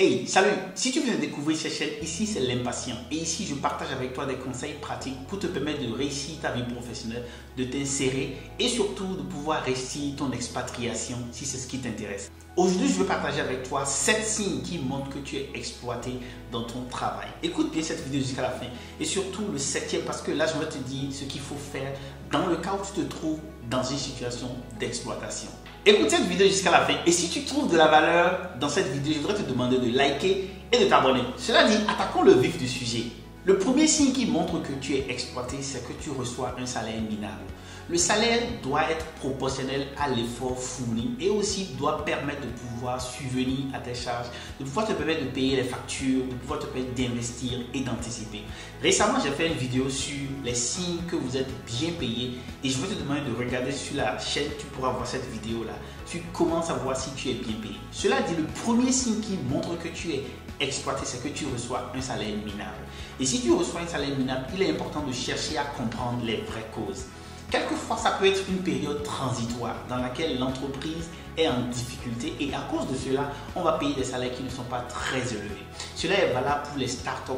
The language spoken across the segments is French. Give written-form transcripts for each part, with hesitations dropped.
Hey, salut! Si tu viens de découvrir cette chaîne, ici c'est l'Impatient. Et ici, je partage avec toi des conseils pratiques pour te permettre de réussir ta vie professionnelle, de t'insérer et surtout de pouvoir réussir ton expatriation si c'est ce qui t'intéresse. Aujourd'hui, je veux partager avec toi 7 signes qui montrent que tu es exploité dans ton travail. Écoute bien cette vidéo jusqu'à la fin et surtout le 7e parce que là, je vais te dire ce qu'il faut faire dans le cas où tu te trouves dans une situation d'exploitation. Écoute cette vidéo jusqu'à la fin et si tu trouves de la valeur dans cette vidéo, je voudrais te demander de liker et de t'abonner. Cela dit, attaquons le vif du sujet. Le premier signe qui montre que tu es exploité, c'est que tu reçois un salaire minable. Le salaire doit être proportionnel à l'effort fourni et aussi doit permettre de pouvoir subvenir à tes charges, de pouvoir te permettre de payer les factures, de pouvoir te permettre d'investir et d'anticiper. Récemment, j'ai fait une vidéo sur les signes que vous êtes bien payé et je veux te demander de regarder sur la chaîne, tu pourras voir cette vidéo-là. Tu commences à voir si tu es bien payé. Cela dit, le premier signe qui montre que tu es exploité, c'est que tu reçois un salaire minable. Et si tu reçois un salaire minable, il est important de chercher à comprendre les vraies causes. Quelquefois, ça peut être une période transitoire dans laquelle l'entreprise est en difficulté et à cause de cela, on va payer des salaires qui ne sont pas très élevés. Cela est valable pour les startups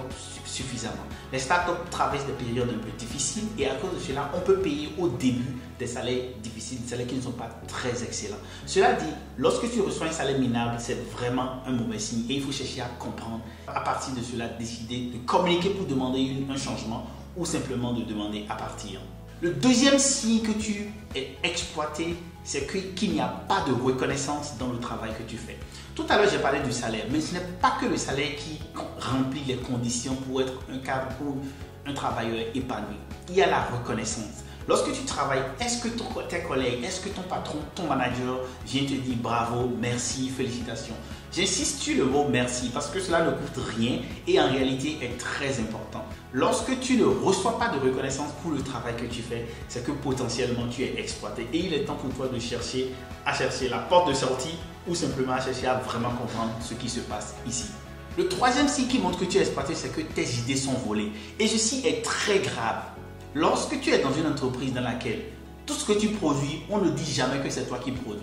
suffisamment. Les startups traversent des périodes un peu difficiles et à cause de cela, on peut payer au début des salaires difficiles, des salaires qui ne sont pas très excellents. Cela dit, lorsque tu reçois un salaire minable, c'est vraiment un mauvais signe et il faut chercher à comprendre. À partir de cela, décider de communiquer pour demander un changement ou simplement de demander à partir. Le deuxième signe que tu es exploité, c'est qu'il n'y a pas de reconnaissance dans le travail que tu fais. Tout à l'heure, j'ai parlé du salaire, mais ce n'est pas que le salaire qui remplit les conditions pour être un cadre ou un travailleur épanoui. Il y a la reconnaissance. Lorsque tu travailles, est-ce que tes collègues, est-ce que ton patron, ton manager vient te dire bravo, merci, félicitations? J'insiste sur le mot merci parce que cela ne coûte rien et en réalité est très important. Lorsque tu ne reçois pas de reconnaissance pour le travail que tu fais, c'est que potentiellement tu es exploité et il est temps pour toi de chercher la porte de sortie ou simplement à chercher à vraiment comprendre ce qui se passe ici. Le troisième signe qui montre que tu es exploité, c'est que tes idées sont volées et ceci est très grave. Lorsque tu es dans une entreprise dans laquelle tout ce que tu produis, on ne dit jamais que c'est toi qui produis.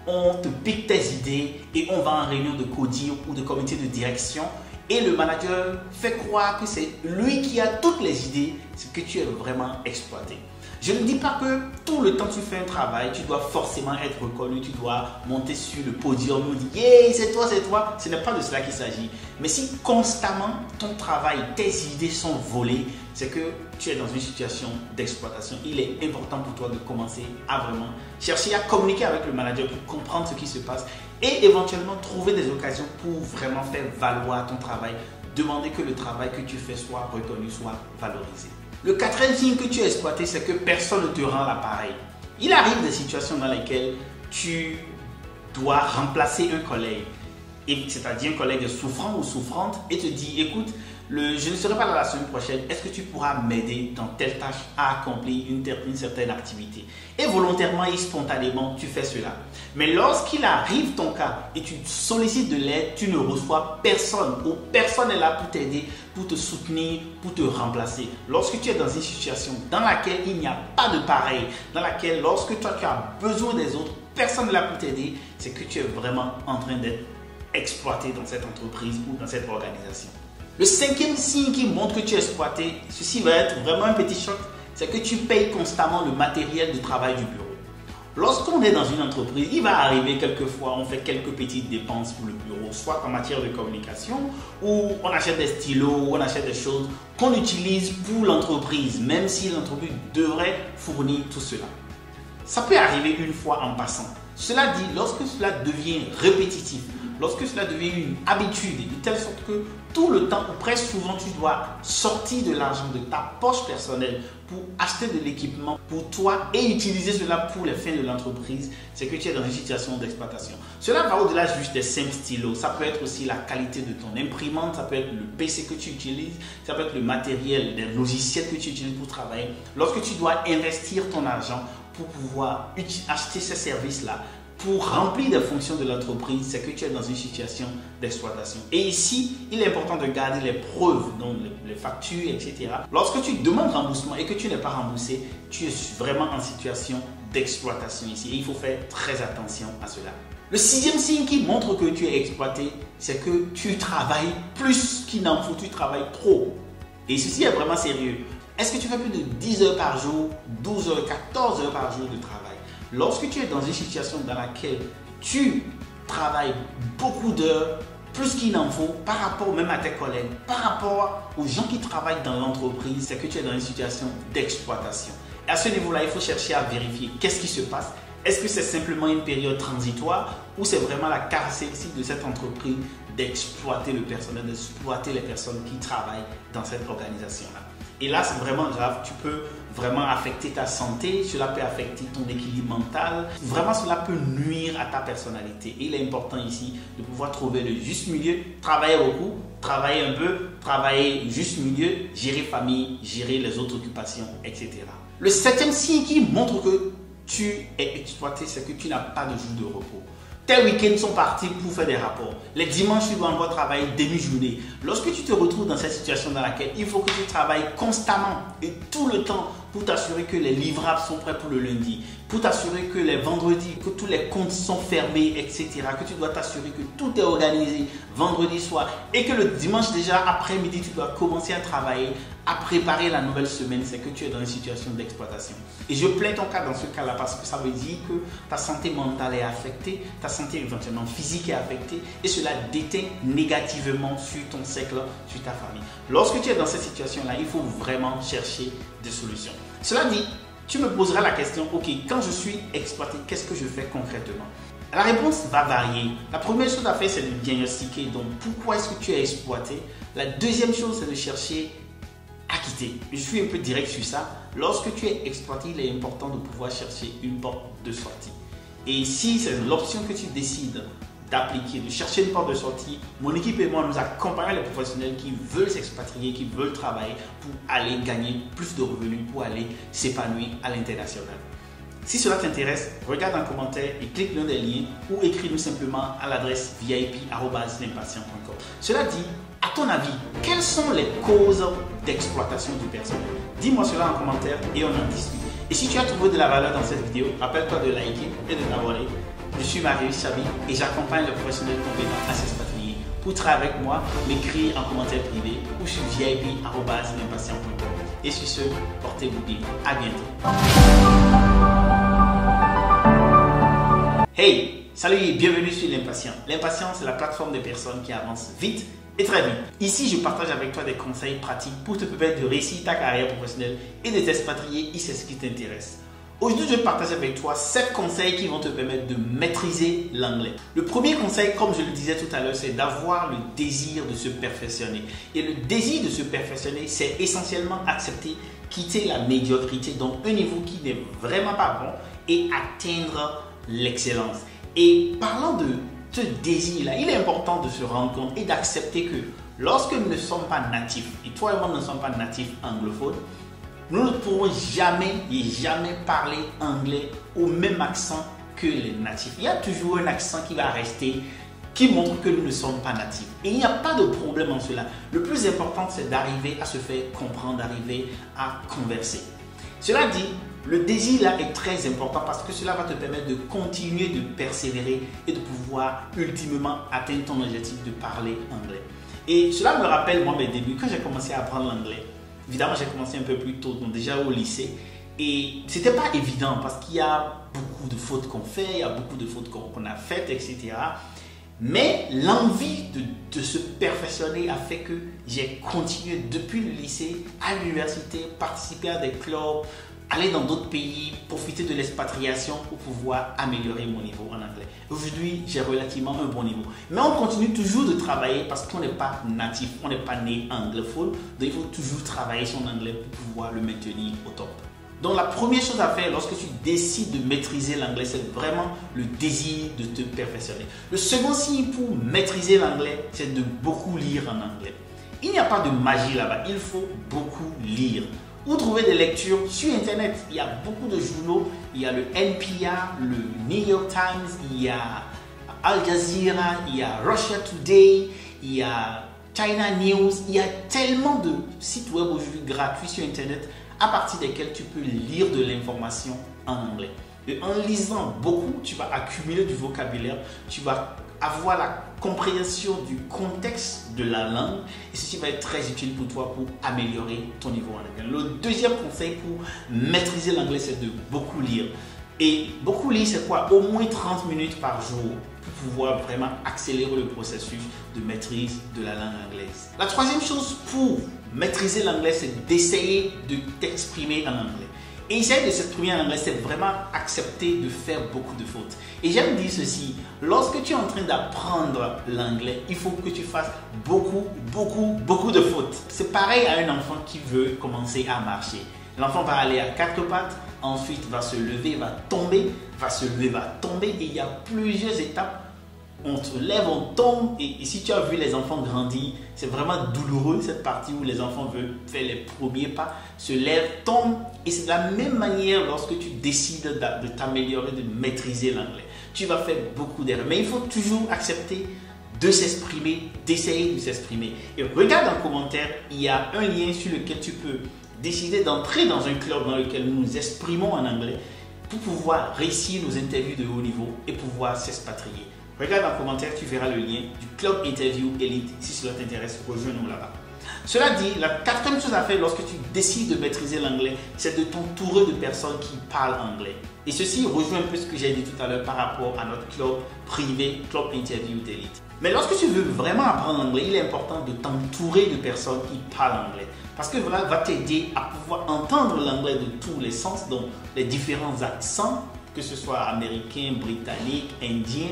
On te pique tes idées et on va en réunion de codir ou de comité de direction et le manager fait croire que c'est lui qui a toutes les idées, c'est que tu es vraiment exploité. Je ne dis pas que tout le temps que tu fais un travail, tu dois forcément être reconnu, tu dois monter sur le podium et dire yeah, c'est toi, c'est toi. Ce n'est pas de cela qu'il s'agit. Mais si constamment ton travail, tes idées sont volées, c'est que tu es dans une situation d'exploitation. Il est important pour toi de commencer à vraiment chercher à communiquer avec le manager pour comprendre ce qui se passe et éventuellement trouver des occasions pour vraiment faire valoir ton travail. Demander que le travail que tu fais soit reconnu, soit valorisé. Le quatrième signe que tu es exploité, c'est que personne ne te rend l'appareil. Il arrive des situations dans lesquelles tu dois remplacer un collègue, c'est-à-dire un collègue souffrant ou souffrante, et te dit, écoute, je ne serai pas là la semaine prochaine, est-ce que tu pourras m'aider dans telle tâche à accomplir une certaine activité? Et volontairement et spontanément, tu fais cela. Mais lorsqu'il arrive ton cas et tu sollicites de l'aide, tu ne reçois personne ou personne n'est là pour t'aider, pour te soutenir, pour te remplacer. Lorsque tu es dans une situation dans laquelle il n'y a pas de pareil, dans laquelle lorsque toi tu as besoin des autres, personne n'est là pour t'aider, c'est que tu es vraiment en train d'être exploité dans cette entreprise ou dans cette organisation. Le cinquième signe qui montre que tu es exploité, ceci va être vraiment un petit choc, c'est que tu payes constamment le matériel de travail du bureau. Lorsqu'on est dans une entreprise, il va arriver quelquefois, on fait quelques petites dépenses pour le bureau, soit en matière de communication, ou on achète des stylos, ou on achète des choses qu'on utilise pour l'entreprise, même si l'entreprise devrait fournir tout cela. Ça peut arriver une fois en passant. Cela dit, lorsque cela devient répétitif, lorsque cela devient une habitude, de telle sorte que tout le temps ou presque souvent tu dois sortir de l'argent de ta poche personnelle pour acheter de l'équipement pour toi et utiliser cela pour les fins de l'entreprise, c'est que tu es dans une situation d'exploitation. Cela va au-delà juste des simples stylos. Ça peut être aussi la qualité de ton imprimante, ça peut être le PC que tu utilises, ça peut être le matériel, les logiciels que tu utilises pour travailler. Lorsque tu dois investir ton argent pour pouvoir acheter ces services-là, pour remplir les fonctions de l'entreprise, c'est que tu es dans une situation d'exploitation. Et ici, il est important de garder les preuves, donc les factures, etc. Lorsque tu demandes remboursement et que tu n'es pas remboursé, tu es vraiment en situation d'exploitation ici. Et il faut faire très attention à cela. Le sixième signe qui montre que tu es exploité, c'est que tu travailles plus qu'il n'en faut, tu travailles trop. Et ceci est vraiment sérieux. Est-ce que tu fais plus de 10 heures par jour, 12 heures, 14 heures par jour de travail? Lorsque tu es dans une situation dans laquelle tu travailles beaucoup d'heures, plus qu'il n'en faut, par rapport même à tes collègues, par rapport aux gens qui travaillent dans l'entreprise, c'est que tu es dans une situation d'exploitation. Et à ce niveau-là, il faut chercher à vérifier qu'est-ce qui se passe. Est-ce que c'est simplement une période transitoire ou c'est vraiment la caractéristique de cette entreprise d'exploiter le personnel, d'exploiter les personnes qui travaillent dans cette organisation-là? Et là, c'est vraiment grave. Tu peux vraiment affecter ta santé, cela peut affecter ton équilibre mental. Vraiment, cela peut nuire à ta personnalité. Et il est important ici de pouvoir trouver le juste milieu, travailler beaucoup, travailler un peu, travailler juste milieu, gérer famille, gérer les autres occupations, etc. Le septième signe qui montre que tu es exploité, c'est que tu n'as pas de jour de repos. Tes week-ends sont partis pour faire des rapports. Les dimanches, tu dois encore travailler demi-journée. Lorsque tu te retrouves dans cette situation dans laquelle il faut que tu travailles constamment et tout le temps pour t'assurer que les livrables sont prêts pour le lundi, pour t'assurer que les vendredis, que tous les comptes sont fermés, etc., que tu dois t'assurer que tout est organisé vendredi soir et que le dimanche déjà après-midi, tu dois commencer à travailler, à préparer la nouvelle semaine, c'est que tu es dans une situation d'exploitation. Et je plains ton cas dans ce cas-là parce que ça veut dire que ta santé mentale est affectée, ta santé éventuellement physique est affectée et cela déteint négativement sur ton cercle, sur ta famille. Lorsque tu es dans cette situation-là, il faut vraiment chercher des solutions. Cela dit, tu me poseras la question, ok, quand je suis exploité, qu'est-ce que je fais concrètement? La réponse va varier. La première chose à faire, c'est de diagnostiquer. Donc, pourquoi est-ce que tu es exploité? La deuxième chose, c'est de chercher à quitter. Je suis un peu direct sur ça. Lorsque tu es exploité, il est important de pouvoir chercher une porte de sortie. Et si c'est l'option que tu décides d'appliquer, de chercher une porte de sortie, mon équipe et moi, nous accompagnons les professionnels qui veulent s'expatrier, qui veulent travailler pour aller gagner plus de revenus, pour aller s'épanouir à l'international. Si cela t'intéresse, regarde en commentaire et clique l'un des liens ou écris-nous simplement à l'adresse vip@limpatient.com. Cela dit, à ton avis, quelles sont les causes d'exploitation du personnel? Dis-moi cela en commentaire et on en discute. Et si tu as trouvé de la valeur dans cette vidéo, rappelle-toi de liker et de t'abonner. Je suis Marius Chabi et j'accompagne les professionnels compétents à s'expatrier. Pour travailler avec moi, m'écris en commentaire privé ou sur vip@limpatient.com. Et sur ce, portez-vous bien. À bientôt. Hey, salut et bienvenue sur l'Impatient. L'Impatient, c'est la plateforme des personnes qui avancent vite et très vite. Ici, je partage avec toi des conseils pratiques pour te permettre de réussir ta carrière professionnelle et de t'expatrier si c'est ce qui t'intéresse. Aujourd'hui, je vais partager avec toi 7 conseils qui vont te permettre de maîtriser l'anglais. Le premier conseil, comme je le disais tout à l'heure, c'est d'avoir le désir de se perfectionner. Et le désir de se perfectionner, c'est essentiellement accepter, quitter la médiocrité, donc un niveau qui n'est vraiment pas bon, et atteindre l'excellence. Et parlant de ce désir-là, il est important de se rendre compte et d'accepter que lorsque nous ne sommes pas natifs, et toi et moi ne sommes pas natifs anglophones, nous ne pourrons jamais parler anglais au même accent que les natifs. Il y a toujours un accent qui va rester, qui montre que nous ne sommes pas natifs. Et il n'y a pas de problème en cela. Le plus important, c'est d'arriver à se faire comprendre, d'arriver à converser. Cela dit, le désir là est très important parce que cela va te permettre de continuer de persévérer et de pouvoir ultimement atteindre ton objectif de parler anglais. Et cela me rappelle moi mes débuts quand j'ai commencé à apprendre l'anglais. Évidemment, j'ai commencé un peu plus tôt, donc déjà au lycée. Et c'était pas évident parce qu'il y a beaucoup de fautes qu'on fait, il y a beaucoup de fautes qu'on a faites, etc. Mais l'envie de se perfectionner a fait que j'ai continué depuis le lycée à l'université, participer à des clubs, aller dans d'autres pays, profiter de l'expatriation pour pouvoir améliorer mon niveau en anglais. Aujourd'hui, j'ai relativement un bon niveau. Mais on continue toujours de travailler parce qu'on n'est pas natif, on n'est pas né anglophone. Donc il faut toujours travailler son anglais pour pouvoir le maintenir au top. Donc la première chose à faire lorsque tu décides de maîtriser l'anglais, c'est vraiment le désir de te perfectionner. Le second signe pour maîtriser l'anglais, c'est de beaucoup lire en anglais. Il n'y a pas de magie là-bas, il faut beaucoup lire. Où trouver des lectures sur Internet? Il y a beaucoup de journaux, il y a le NPR, le New York Times, il y a Al Jazeera, il y a Russia Today, il y a China News, il y a tellement de sites web aujourd'hui gratuits sur Internet à partir desquels tu peux lire de l'information en anglais. Et en lisant beaucoup, tu vas accumuler du vocabulaire, tu vas avoir la compréhension du contexte de la langue et ceci va être très utile pour toi pour améliorer ton niveau en anglais. Le deuxième conseil pour maîtriser l'anglais, c'est de beaucoup lire. Et beaucoup lire, c'est quoi? Au moins 30 minutes par jour pour pouvoir vraiment accélérer le processus de maîtrise de la langue anglaise. La troisième chose pour maîtriser l'anglais, c'est d'essayer de t'exprimer en anglais. Et essayer de s'exprimer en anglais, c'est vraiment accepter de faire beaucoup de fautes. Et j'aime dire ceci, lorsque tu es en train d'apprendre l'anglais, il faut que tu fasses beaucoup de fautes. C'est pareil à un enfant qui veut commencer à marcher. L'enfant va aller à quatre pattes, ensuite va se lever, va tomber, va se lever, va tomber. Et il y a plusieurs étapes. On se lève, on tombe. Et si tu as vu les enfants grandir, c'est vraiment douloureux cette partie où les enfants veulent faire les premiers pas, se lèvent, tombent. Et c'est de la même manière lorsque tu décides de t'améliorer, de maîtriser l'anglais. Tu vas faire beaucoup d'erreurs. Mais il faut toujours accepter de s'exprimer, d'essayer de s'exprimer. Et regarde en commentaire, il y a un lien sur lequel tu peux décider d'entrer dans un club dans lequel nous nous exprimons en anglais pour pouvoir réussir nos interviews de haut niveau et pouvoir s'expatrier. Regarde en commentaire, tu verras le lien du Club Interview Elite. Si cela t'intéresse, rejoins-nous là-bas. Cela dit, la quatrième chose à faire lorsque tu décides de maîtriser l'anglais, c'est de t'entourer de personnes qui parlent anglais. Et ceci rejoint un peu ce que j'ai dit tout à l'heure par rapport à notre club privé, Club Interview Elite. Mais lorsque tu veux vraiment apprendre l'anglais, il est important de t'entourer de personnes qui parlent anglais. Parce que voilà, va t'aider à pouvoir entendre l'anglais de tous les sens, donc les différents accents, que ce soit américain, britannique, indien.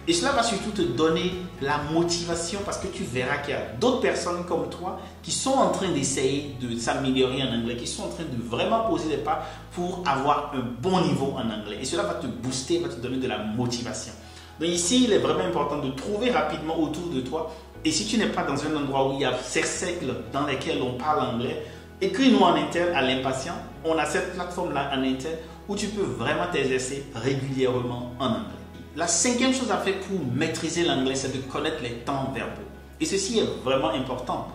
Et cela va surtout te donner la motivation parce que tu verras qu'il y a d'autres personnes comme toi qui sont en train d'essayer de s'améliorer en anglais, qui sont en train de vraiment poser des pas pour avoir un bon niveau en anglais. Et cela va te booster, va te donner de la motivation. Donc ici, il est vraiment important de trouver rapidement autour de toi. Et si tu n'es pas dans un endroit où il y a ces cercles dans lesquels on parle anglais, écris-nous en interne à l'Impatient. On a cette plateforme-là en interne où tu peux vraiment t'exercer régulièrement en anglais. La cinquième chose à faire pour maîtriser l'anglais, c'est de connaître les temps verbaux. Et ceci est vraiment important.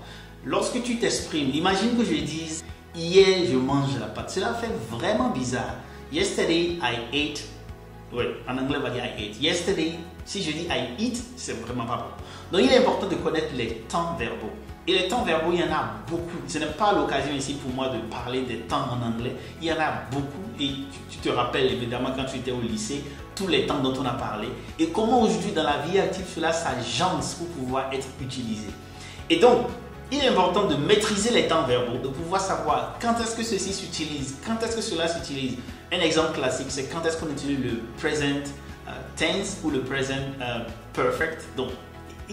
Lorsque tu t'exprimes, imagine que je dise « Hier, je mange la pâte ». Cela fait vraiment bizarre. « Yesterday, I ate ». Oui, en anglais, on va dire « I ate ». « Yesterday », si je dis « I eat », c'est vraiment pas bon. Donc, il est important de connaître les temps verbaux. Et les temps verbaux, il y en a beaucoup. Ce n'est pas l'occasion ici pour moi de parler des temps en anglais. Il y en a beaucoup. Et tu te rappelles évidemment quand tu étais au lycée, tous les temps dont on a parlé. Et comment aujourd'hui dans la vie active, cela s'agence pour pouvoir être utilisé. Et donc, il est important de maîtriser les temps verbaux, de pouvoir savoir quand est-ce que ceci s'utilise, quand est-ce que cela s'utilise. Un exemple classique, c'est quand est-ce qu'on utilise le present tense ou le present perfect. Donc,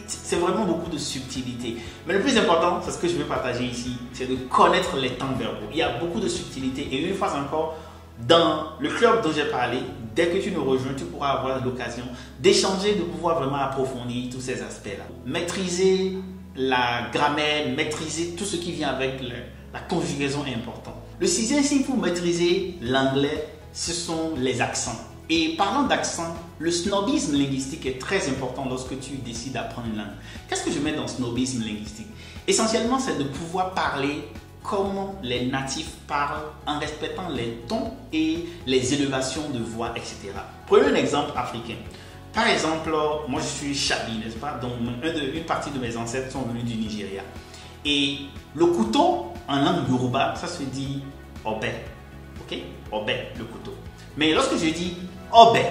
c'est vraiment beaucoup de subtilité. Mais le plus important, c'est ce que je veux partager ici, c'est de connaître les temps verbaux. Il y a beaucoup de subtilité et une fois encore, dans le club dont j'ai parlé, dès que tu nous rejoins, tu pourras avoir l'occasion d'échanger, de pouvoir vraiment approfondir tous ces aspects-là. Maîtriser la grammaire, maîtriser tout ce qui vient avec la conjugaison est important. Le sixième signe pour maîtriser l'anglais, ce sont les accents. Et parlant d'accent, le snobisme linguistique est très important lorsque tu décides d'apprendre une langue. Qu'est-ce que je mets dans snobisme linguistique? Essentiellement, c'est de pouvoir parler comme les natifs parlent en respectant les tons et les élévations de voix, etc. Prenons un exemple africain. Par exemple, moi je suis Chabi, n'est-ce pas? Donc une partie de mes ancêtres sont venus du Nigeria. Et le couteau, en langue yoruba, ça se dit obé. Ok? Obé, le couteau. Mais lorsque je dis obé,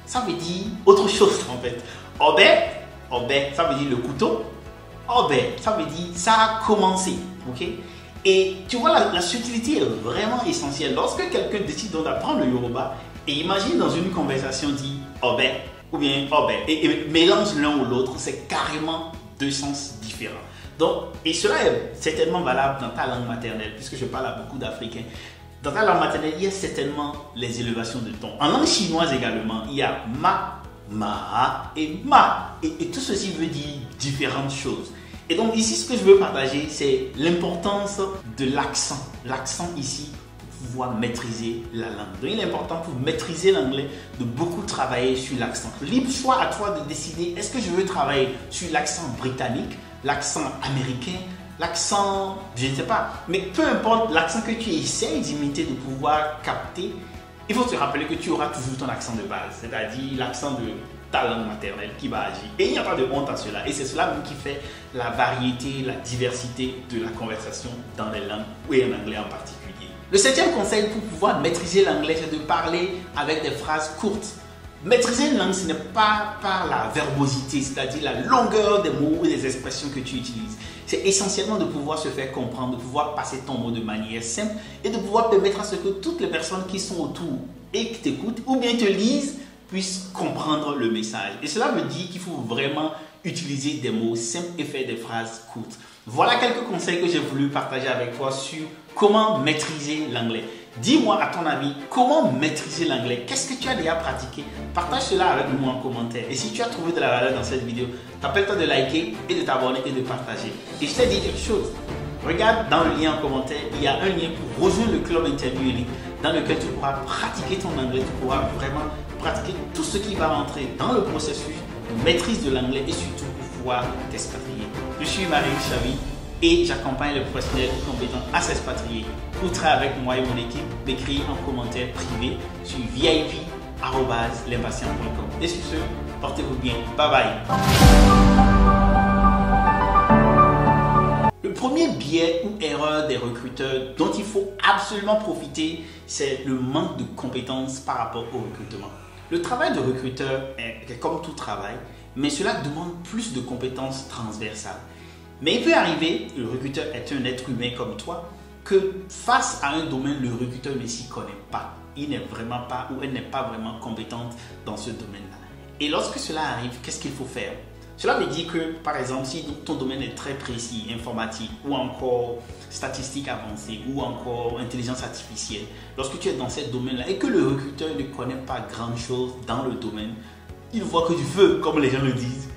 ça veut dire autre chose en fait. Obé, ça veut dire le couteau. Obé, ça veut dire ça a commencé. Ok? Et tu vois, la subtilité est vraiment essentielle. Lorsque quelqu'un décide d'apprendre le Yoruba et imagine dans une conversation dit obé ou bien obé et mélange l'un ou l'autre, c'est carrément deux sens différents. Donc, et cela est certainement valable dans ta langue maternelle, puisque je parle à beaucoup d'Africains. Dans ta langue maternelle, il y a certainement les élévations de ton. En langue chinoise également, il y a ma et ma. Et tout ceci veut dire différentes choses. Et donc ici, ce que je veux partager, c'est l'importance de l'accent. L'accent ici, pour pouvoir maîtriser la langue. Donc il est important pour maîtriser l'anglais de beaucoup travailler sur l'accent. Libre choix à toi de décider, est-ce que je veux travailler sur l'accent britannique, l'accent américain, l'accent, je ne sais pas. Mais peu importe l'accent que tu essaies d'imiter, de pouvoir capter, il faut se rappeler que tu auras toujours ton accent de base, c'est-à-dire l'accent de ta langue maternelle qui va agir. Et il n'y a pas de honte à cela. Et c'est cela même qui fait la variété, la diversité de la conversation dans les langues, et en anglais en particulier. Le 7e conseil pour pouvoir maîtriser l'anglais, c'est de parler avec des phrases courtes. Maîtriser une langue, ce n'est pas par la verbosité, c'est-à-dire la longueur des mots ou des expressions que tu utilises. C'est essentiellement de pouvoir se faire comprendre, de pouvoir passer ton mot de manière simple et de pouvoir permettre à ce que toutes les personnes qui sont autour et qui t'écoutent ou bien te lisent puissent comprendre le message. Et cela veut dire qu'il faut vraiment utiliser des mots simples et faire des phrases courtes. Voilà quelques conseils que j'ai voulu partager avec toi sur comment maîtriser l'anglais. Dis-moi à ton avis, comment maîtriser l'anglais? Qu'est-ce que tu as déjà pratiqué? Partage cela avec moi en commentaire. Et si tu as trouvé de la valeur dans cette vidéo, t'appelle-toi de liker et de t'abonner et de partager. Et je t'ai dit quelque chose. Regarde dans le lien en commentaire, il y a un lien pour rejoindre le club Interview Elite dans lequel tu pourras pratiquer ton anglais, tu pourras vraiment pratiquer tout ce qui va rentrer dans le processus de maîtrise de l'anglais et surtout pouvoir t'expatrier. Je suis Marie Chavi et j'accompagne les professionnels compétents à s'expatrier. Pour travailler avec moi et mon équipe, m'écrire en commentaire privé sur vip@l'impatient.com. Et sur ce, portez-vous bien. Bye bye. Le premier biais ou erreur des recruteurs dont il faut absolument profiter, c'est le manque de compétences par rapport au recrutement. Le travail de recruteur est comme tout travail, mais cela demande plus de compétences transversales. Mais il peut arriver, le recruteur est un être humain comme toi, que face à un domaine, le recruteur ne s'y connaît pas. Il n'est vraiment pas ou elle n'est pas vraiment compétente dans ce domaine-là. Et lorsque cela arrive, qu'est-ce qu'il faut faire? Cela veut dire que, par exemple, si ton domaine est très précis, informatique ou encore statistique avancée ou encore intelligence artificielle, lorsque tu es dans ce domaine-là et que le recruteur ne connaît pas grand-chose dans le domaine, il voit que tu veux, comme les gens le disent,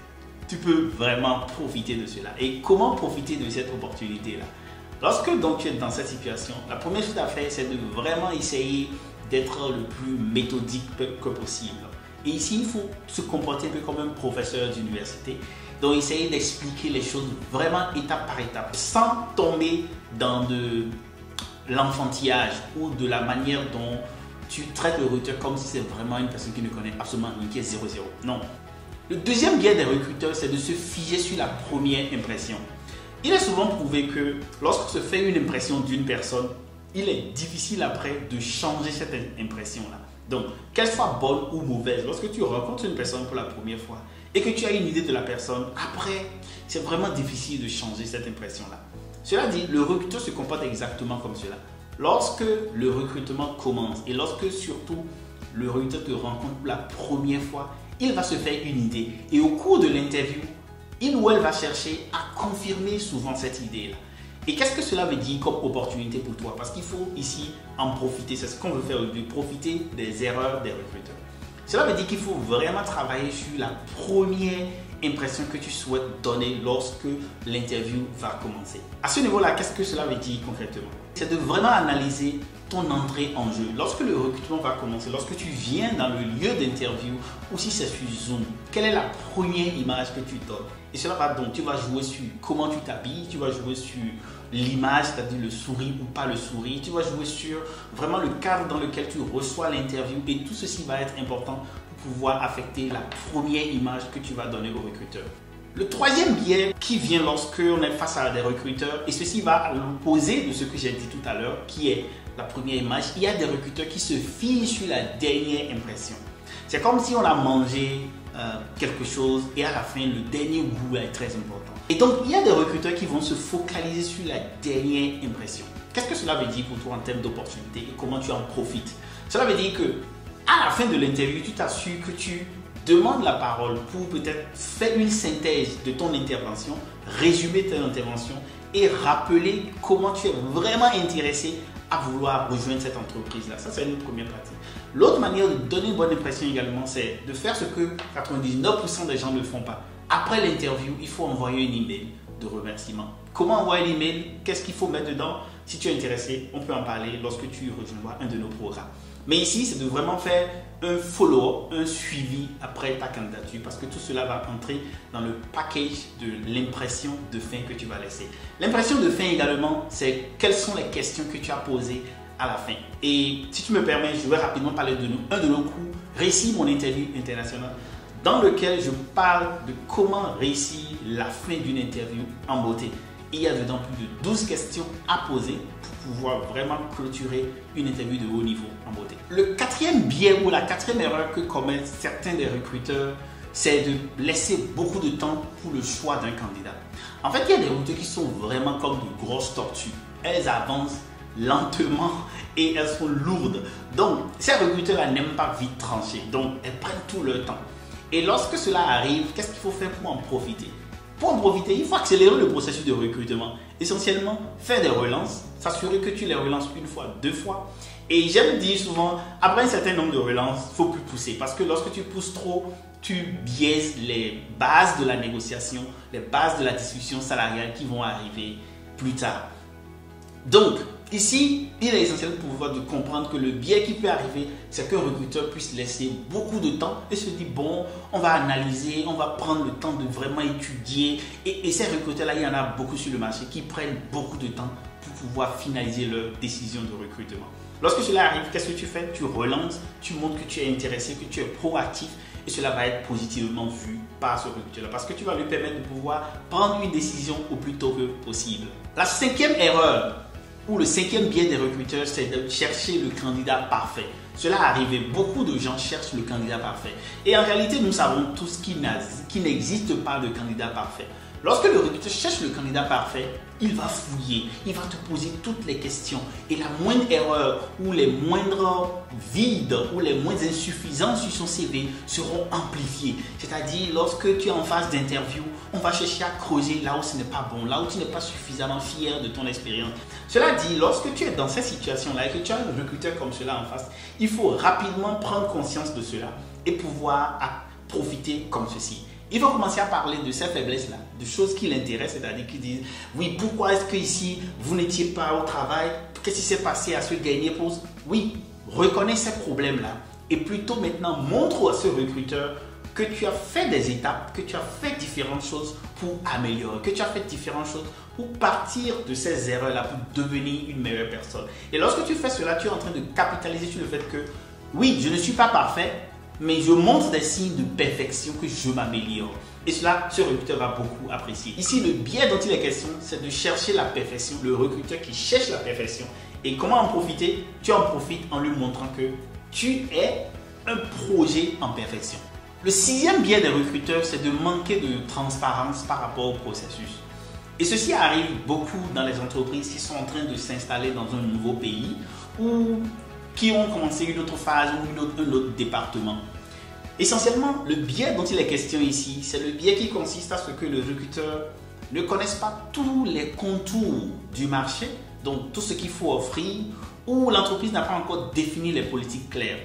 tu peux vraiment profiter de cela. Et comment profiter de cette opportunité-là? Lorsque donc tu es dans cette situation, la première chose à faire, c'est de vraiment essayer d'être le plus méthodique que possible. Et ici, il faut se comporter un peu comme un professeur d'université. Donc, essayer d'expliquer les choses vraiment étape par étape, sans tomber dans de l'enfantillage ou de la manière dont tu traites le recruteur comme si c'est vraiment une personne qui ne connaît absolument rien, qui est 0-0. Non. Le deuxième biais des recruteurs, c'est de se figer sur la première impression. Il est souvent prouvé que lorsqu'on se fait une impression d'une personne, il est difficile après de changer cette impression-là. Donc, qu'elle soit bonne ou mauvaise, lorsque tu rencontres une personne pour la première fois et que tu as une idée de la personne, après, c'est vraiment difficile de changer cette impression-là. Cela dit, le recruteur se comporte exactement comme cela. Lorsque le recrutement commence et lorsque surtout le recruteur te rencontre pour la première fois, il va se faire une idée. Et au cours de l'interview, il ou elle va chercher à confirmer souvent cette idée-là. Et qu'est-ce que cela veut dire comme opportunité pour toi? Parce qu'il faut ici en profiter, c'est ce qu'on veut faire aujourd'hui, profiter des erreurs des recruteurs. Cela veut dire qu'il faut vraiment travailler sur la première impression que tu souhaites donner lorsque l'interview va commencer. À ce niveau-là, qu'est-ce que cela veut dire concrètement? C'est de vraiment analyser ton entrée en jeu. Lorsque le recrutement va commencer, lorsque tu viens dans le lieu d'interview ou si c'est sur Zoom, quelle est la première image que tu donnes? Et cela va donc, tu vas jouer sur comment tu t'habilles, tu vas jouer sur l'image, c'est-à-dire le sourire ou pas le sourire, tu vas jouer sur vraiment le cadre dans lequel tu reçois l'interview et tout ceci va être important pour pouvoir affecter la première image que tu vas donner au recruteur. Le troisième biais qui vient lorsque on est face à des recruteurs, et ceci va à l'opposé de ce que j'ai dit tout à l'heure, qui est la première image, il y a des recruteurs qui se fient sur la dernière impression. C'est comme si on a mangé quelque chose et à la fin, le dernier goût est très important. Et donc, il y a des recruteurs qui vont se focaliser sur la dernière impression. Qu'est-ce que cela veut dire pour toi en termes d'opportunité et comment tu en profites? Cela veut dire que à la fin de l'interview, tu t'assures que tu demandes la parole pour peut-être faire une synthèse de ton intervention, résumer ton intervention et rappeler comment tu es vraiment intéressé à vouloir rejoindre cette entreprise-là. Ça, c'est une première pratique. L'autre manière de donner une bonne impression également, c'est de faire ce que 99% des gens ne font pas. Après l'interview, il faut envoyer un email de remerciement. Comment envoyer l'email? Qu'est-ce qu'il faut mettre dedans? Si tu es intéressé, on peut en parler lorsque tu rejoindras un de nos programmes. Mais ici, c'est de vraiment faire un follow-up, un suivi après ta candidature parce que tout cela va entrer dans le package de l'impression de fin que tu vas laisser. L'impression de fin également, c'est quelles sont les questions que tu as posées à la fin. Et si tu me permets, je vais rapidement parler de un de nos cours, Réussir mon interview internationale, dans lequel je parle de comment réussir la fin d'une interview en beauté. Et il y a dedans plus de 12 questions à poser pour pouvoir vraiment clôturer une interview de haut niveau en beauté. Le quatrième biais ou la quatrième erreur que commettent certains des recruteurs, c'est de laisser beaucoup de temps pour le choix d'un candidat. En fait, il y a des recruteurs qui sont vraiment comme de grosses tortues. Elles avancent lentement et elles sont lourdes. Donc, ces recruteurs-là n'aiment pas vite trancher. Donc, elles prennent tout leur temps. Et lorsque cela arrive, qu'est-ce qu'il faut faire pour en profiter? Pour en profiter, il faut accélérer le processus de recrutement. Essentiellement, faire des relances, s'assurer que tu les relances une fois, deux fois. Et j'aime dire souvent, après un certain nombre de relances, il ne faut plus pousser. Parce que lorsque tu pousses trop, tu biaises les bases de la négociation, les bases de la discussion salariale qui vont arriver plus tard. Donc, ici, il est essentiel pour pouvoir comprendre que le biais qui peut arriver, c'est qu'un recruteur puisse laisser beaucoup de temps et se dire, bon, on va analyser, on va prendre le temps de vraiment étudier. Et ces recruteurs-là, il y en a beaucoup sur le marché qui prennent beaucoup de temps pour pouvoir finaliser leur décision de recrutement. Lorsque cela arrive, qu'est-ce que tu fais? Tu relances, tu montres que tu es intéressé, que tu es proactif et cela va être positivement vu par ce recruteur-là parce que tu vas lui permettre de pouvoir prendre une décision au plus tôt que possible. La cinquième erreur ou le cinquième biais des recruteurs, c'est de chercher le candidat parfait. Cela arrive, beaucoup de gens cherchent le candidat parfait. Et en réalité, nous savons tous qu'il n'existe pas de candidat parfait. Lorsque le recruteur cherche le candidat parfait, il va fouiller, il va te poser toutes les questions. Et la moindre erreur ou les moindres vides ou les moindres insuffisances sur son CV seront amplifiées. C'est-à-dire, lorsque tu es en phase d'interview, on va chercher à creuser là où ce n'est pas bon, là où tu n'es pas suffisamment fier de ton expérience. Cela dit, lorsque tu es dans cette situation-là et que tu as un recruteur comme cela en face, il faut rapidement prendre conscience de cela et pouvoir profiter comme ceci. Il faut commencer à parler de ces faiblesses-là, de choses qui l'intéressent, c'est-à-dire qu'ils disent « Oui, pourquoi est-ce que ici vous n'étiez pas au travail? Qu'est-ce qui s'est passé à ce dernier poste ?» Oui, reconnais ces problèmes-là et plutôt maintenant montre à ce recruteur que tu as fait des étapes, que tu as fait différentes choses pour améliorer, que tu as fait différentes choses pour partir de ces erreurs-là, pour devenir une meilleure personne. Et lorsque tu fais cela, tu es en train de capitaliser sur le fait que oui, je ne suis pas parfait, mais je montre des signes de perfection que je m'améliore. Et cela, ce recruteur va beaucoup apprécier. Ici, le biais dont il est question, c'est de chercher la perfection, le recruteur qui cherche la perfection. Et comment en profiter? Tu en profites en lui montrant que tu es un projet en perfection. Le sixième biais des recruteurs, c'est de manquer de transparence par rapport au processus. Et ceci arrive beaucoup dans les entreprises qui sont en train de s'installer dans un nouveau pays ou qui ont commencé une autre phase ou un autre département. Essentiellement, le biais dont il est question ici, c'est le biais qui consiste à ce que le recruteur ne connaisse pas tous les contours du marché, donc tout ce qu'il faut offrir, ou l'entreprise n'a pas encore défini les politiques claires.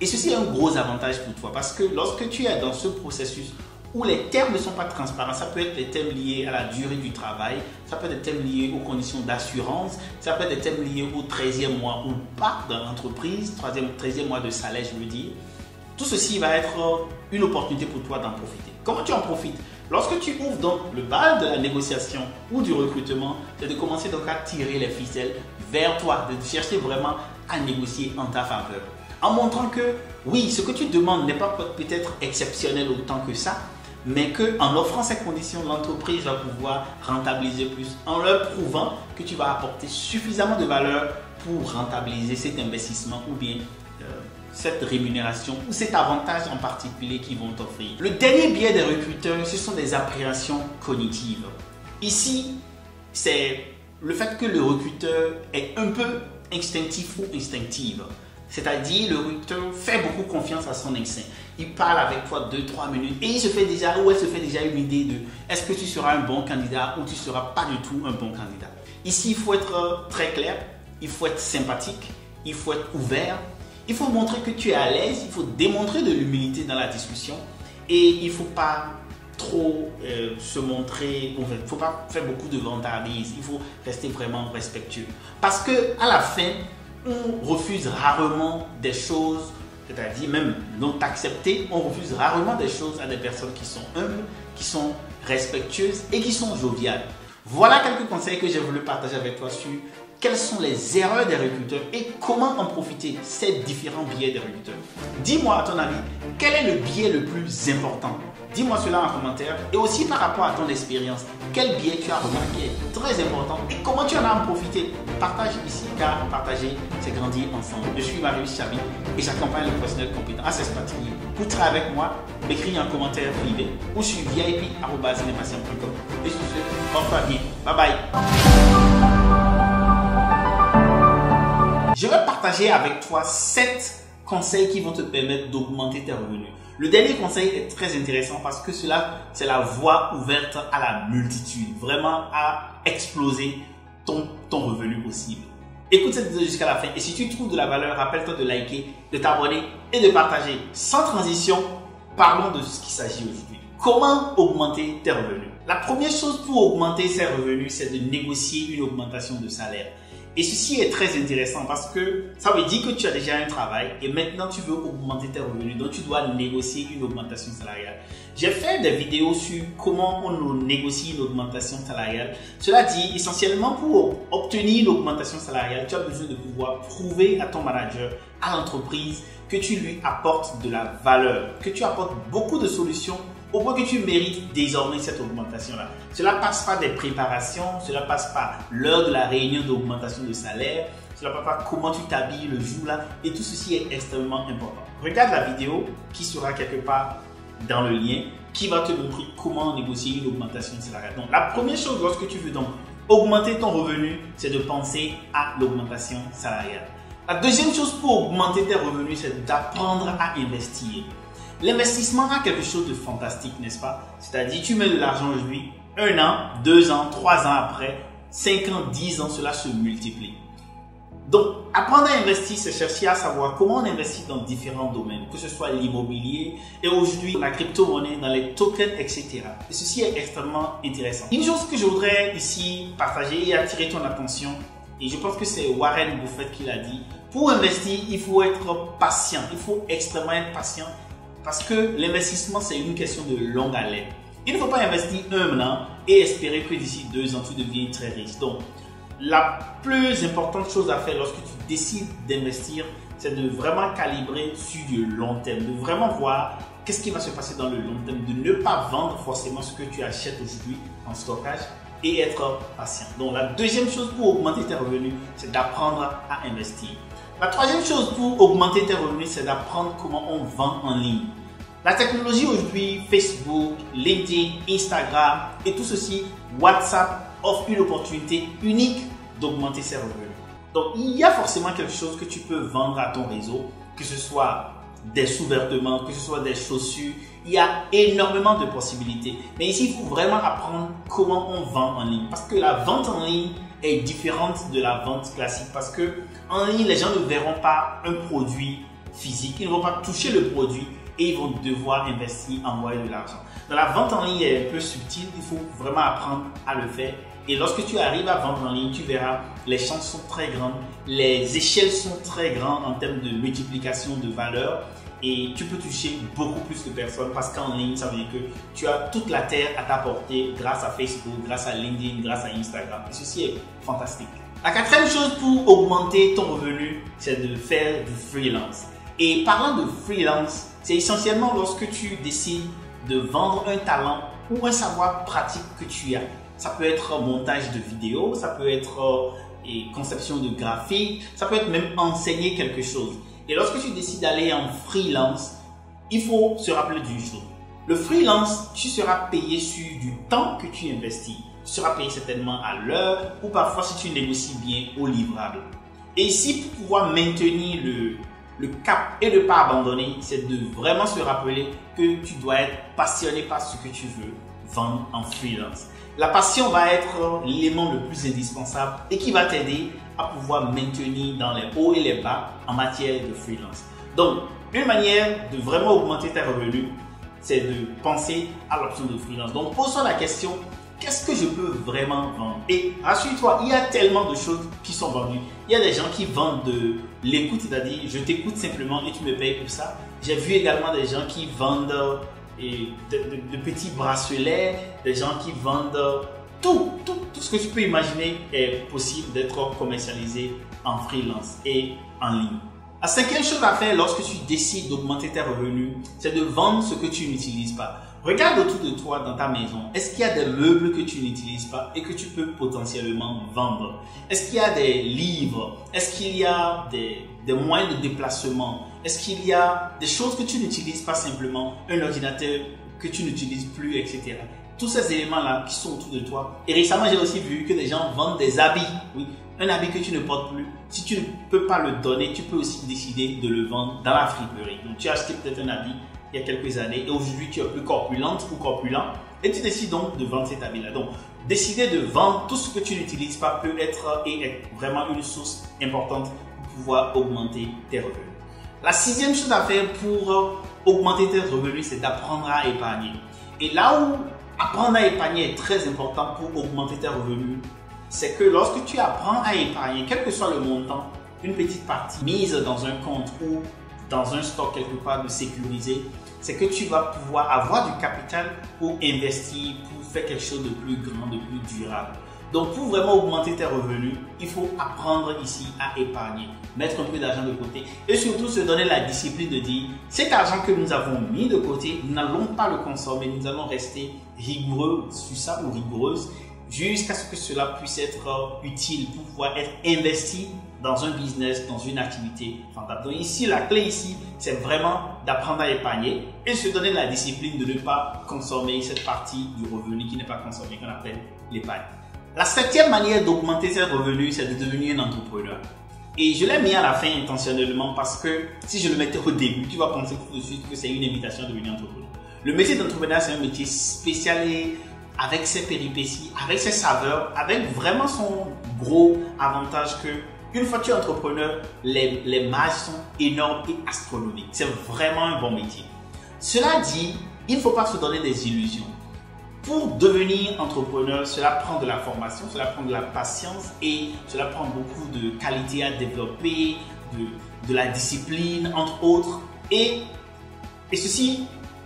Et ceci est un gros avantage pour toi parce que lorsque tu es dans ce processus où les termes ne sont pas transparents, ça peut être des thèmes liés à la durée du travail, ça peut être des thèmes liés aux conditions d'assurance, ça peut être des thèmes liés au 13e mois ou pas dans l'entreprise, 13e mois de salaire, je veux dire. Tout ceci va être une opportunité pour toi d'en profiter. Comment tu en profites? Lorsque tu ouvres donc le bal de la négociation ou du recrutement, c'est de commencer donc à tirer les ficelles vers toi, de chercher vraiment à négocier en ta faveur. En montrant que oui, ce que tu demandes n'est pas peut-être exceptionnel autant que ça, mais qu'en offrant ces conditions, l'entreprise va pouvoir rentabiliser plus en leur prouvant que tu vas apporter suffisamment de valeur pour rentabiliser cet investissement ou bien cette rémunération ou cet avantage en particulier qu'ils vont t'offrir. Le dernier biais des recruteurs, ce sont des appréhensions cognitives. Ici, c'est le fait que le recruteur est un peu instinctif ou instinctive. C'est-à-dire, le recruteur fait beaucoup confiance à son instinct. Il parle avec toi 2-3 minutes et il se fait déjà ou elle se fait déjà une idée de est-ce que tu seras un bon candidat ou tu ne seras pas du tout un bon candidat. Ici, il faut être très clair, il faut être sympathique, il faut être ouvert, il faut montrer que tu es à l'aise, il faut démontrer de l'humilité dans la discussion et il ne faut pas trop se montrer, il ne faut pas faire beaucoup de vantardise, il faut rester vraiment respectueux. Parce qu'à la fin, on refuse rarement des choses, c'est-à-dire même non acceptées, on refuse rarement des choses à des personnes qui sont humbles, qui sont respectueuses et qui sont joviales. Voilà quelques conseils que j'ai voulu partager avec toi sur quelles sont les erreurs des recruteurs et comment en profiter, ces différents biais des recruteurs. Dis-moi à ton avis, quel est le biais le plus important? Dis-moi cela en commentaire et aussi par rapport à ton expérience, quel biais tu as remarqué très important et comment tu en as en profité. Partage ici car partager c'est grandir ensemble. Je suis Marius Chabi et j'accompagne les professionnels compétents à s'expatrier. Pour travailler avec moi, m'écris en commentaire privé ou sur vip@cinemation.com. Et sur ce, porte-toi bien. Bye bye. Je vais partager avec toi 7 conseils qui vont te permettre d'augmenter tes revenus. Le dernier conseil est très intéressant parce que cela, c'est la voie ouverte à la multitude, vraiment à exploser ton revenu possible. Écoute cette vidéo jusqu'à la fin et si tu trouves de la valeur, rappelle-toi de liker, de t'abonner et de partager. Sans transition, parlons de ce qu'il s'agit aujourd'hui. Comment augmenter tes revenus? La première chose pour augmenter ses revenus, c'est de négocier une augmentation de salaire. Et ceci est très intéressant parce que ça veut dire que tu as déjà un travail et maintenant tu veux augmenter tes revenus. Donc tu dois négocier une augmentation salariale. J'ai fait des vidéos sur comment on négocie une augmentation salariale. Cela dit, essentiellement pour obtenir une augmentation salariale, tu as besoin de pouvoir prouver à ton manager, à l'entreprise, que tu lui apportes de la valeur, que tu apportes beaucoup de solutions au point que tu mérites désormais cette augmentation-là. Cela passe par des préparations, cela passe par l'heure de la réunion d'augmentation de salaire, cela passe par comment tu t'habilles le jour-là et tout ceci est extrêmement important. Regarde la vidéo qui sera quelque part dans le lien qui va te montrer comment négocier une augmentation salariale. Donc la première chose lorsque tu veux donc augmenter ton revenu, c'est de penser à l'augmentation salariale. La deuxième chose pour augmenter tes revenus, c'est d'apprendre à investir. L'investissement a quelque chose de fantastique, n'est-ce pas? C'est-à-dire, tu mets de l'argent aujourd'hui, 1 an, 2 ans, 3 ans après, 5 ans, 10 ans, cela se multiplie. Donc, apprendre à investir, c'est chercher à savoir comment on investit dans différents domaines, que ce soit l'immobilier et aujourd'hui la crypto-monnaie, dans les tokens, etc. Et ceci est extrêmement intéressant. Une chose que je voudrais ici partager et attirer ton attention, et je pense que c'est Warren Buffett qui l'a dit, pour investir, il faut être patient, il faut extrêmement être patient. Parce que l'investissement, c'est une question de longue haleine. Il ne faut pas investir 1 an et espérer que d'ici 2 ans, tu deviennes très riche. Donc, la plus importante chose à faire lorsque tu décides d'investir, c'est de vraiment calibrer sur du long terme, de vraiment voir qu'est-ce qui va se passer dans le long terme, de ne pas vendre forcément ce que tu achètes aujourd'hui en stockage et être patient. Donc, la deuxième chose pour augmenter tes revenus, c'est d'apprendre à investir. La troisième chose pour augmenter tes revenus, c'est d'apprendre comment on vend en ligne. La technologie aujourd'hui, Facebook, LinkedIn, Instagram et tout ceci, WhatsApp offre une opportunité unique d'augmenter ses revenus. Donc, il y a forcément quelque chose que tu peux vendre à ton réseau, que ce soit des sous-vêtements, que ce soit des chaussures. Il y a énormément de possibilités. Mais ici, il faut vraiment apprendre comment on vend en ligne. Parce que la vente en ligne est différente de la vente classique parce que en ligne, les gens ne verront pas un produit physique, ils ne vont pas toucher le produit et ils vont devoir investir, envoyer de l'argent. Dans la vente en ligne est un peu subtile, il faut vraiment apprendre à le faire et lorsque tu arrives à vendre en ligne, tu verras, les chances sont très grandes, les échelles sont très grandes en termes de multiplication de valeur et tu peux toucher beaucoup plus de personnes parce qu'en ligne, ça veut dire que tu as toute la terre à ta portée grâce à Facebook, grâce à LinkedIn, grâce à Instagram. Et ceci est fantastique. La quatrième chose pour augmenter ton revenu, c'est de faire du freelance. Et parlant de freelance, c'est essentiellement lorsque tu décides de vendre un talent ou un savoir pratique que tu as. Ça peut être montage de vidéos, ça peut être conception de graphique, ça peut être même enseigner quelque chose. Et lorsque tu décides d'aller en freelance, il faut se rappeler d'une chose. Le freelance, tu seras payé sur du temps que tu investis. Tu seras payé certainement à l'heure ou parfois si tu négocies bien au livrable. Et ici, pour pouvoir maintenir le cap et ne pas abandonner, c'est de vraiment se rappeler que tu dois être passionné par ce que tu veux vendre en freelance. La passion va être l'élément le plus indispensable et qui va t'aider à pouvoir maintenir dans les hauts et les bas en matière de freelance. Donc, une manière de vraiment augmenter tes revenus, c'est de penser à l'option de freelance. Donc, pose-toi la question, qu'est-ce que je peux vraiment vendre? Et rassure-toi, il y a tellement de choses qui sont vendues. Il y a des gens qui vendent de l'écoute, c'est-à-dire je t'écoute simplement et tu me payes pour ça. J'ai vu également des gens qui vendent de petits bracelets, des gens qui vendent tout ce que tu peux imaginer est possible d'être commercialisé en freelance et en ligne. La cinquième chose à faire lorsque tu décides d'augmenter tes revenus, c'est de vendre ce que tu n'utilises pas. Regarde autour de toi dans ta maison. Est-ce qu'il y a des meubles que tu n'utilises pas et que tu peux potentiellement vendre? Est-ce qu'il y a des livres? Est-ce qu'il y a des moyens de déplacement? Est-ce qu'il y a des choses que tu n'utilises pas simplement? Un ordinateur que tu n'utilises plus, etc. Tous ces éléments-là qui sont autour de toi. Et récemment, j'ai aussi vu que des gens vendent des habits. Oui, un habit que tu ne portes plus. Si tu ne peux pas le donner, tu peux aussi décider de le vendre dans la friperie. Donc, tu as acheté peut-être un habit il y a quelques années et aujourd'hui, tu es plus corpulente ou corpulent et tu décides donc de vendre cet habit-là. Donc, décider de vendre tout ce que tu n'utilises pas peut être vraiment une source importante pour pouvoir augmenter tes revenus. La sixième chose à faire pour augmenter tes revenus, c'est d'apprendre à épargner. Et là où apprendre à épargner est très important pour augmenter tes revenus, c'est que lorsque tu apprends à épargner, quel que soit le montant, une petite partie mise dans un compte ou dans un stock quelque part de sécurisé, c'est que tu vas pouvoir avoir du capital pour investir, pour faire quelque chose de plus grand, de plus durable. Donc, pour vraiment augmenter tes revenus, il faut apprendre ici à épargner, mettre un peu d'argent de côté et surtout se donner la discipline de dire cet argent que nous avons mis de côté, nous n'allons pas le consommer, nous allons rester rigoureux sur ça ou rigoureuse jusqu'à ce que cela puisse être utile pour pouvoir être investi dans un business, dans une activité rentable. Donc ici, la clé ici, c'est vraiment d'apprendre à épargner et se donner la discipline de ne pas consommer cette partie du revenu qui n'est pas consommée, qu'on appelle l'épargne. La septième manière d'augmenter ses revenus, c'est de devenir un entrepreneur. Et je l'ai mis à la fin intentionnellement parce que si je le mettais au début, tu vas penser tout de suite que c'est une invitation à devenir entrepreneur. Le métier d'entrepreneur, c'est un métier spécial avec ses péripéties, avec ses saveurs, avec vraiment son gros avantage que une fois que tu es entrepreneur, les marges sont énormes et astronomiques. C'est vraiment un bon métier. Cela dit, il ne faut pas se donner des illusions. Pour devenir entrepreneur, cela prend de la formation, cela prend de la patience et cela prend beaucoup de qualités à développer, de la discipline, entre autres. Et ceci,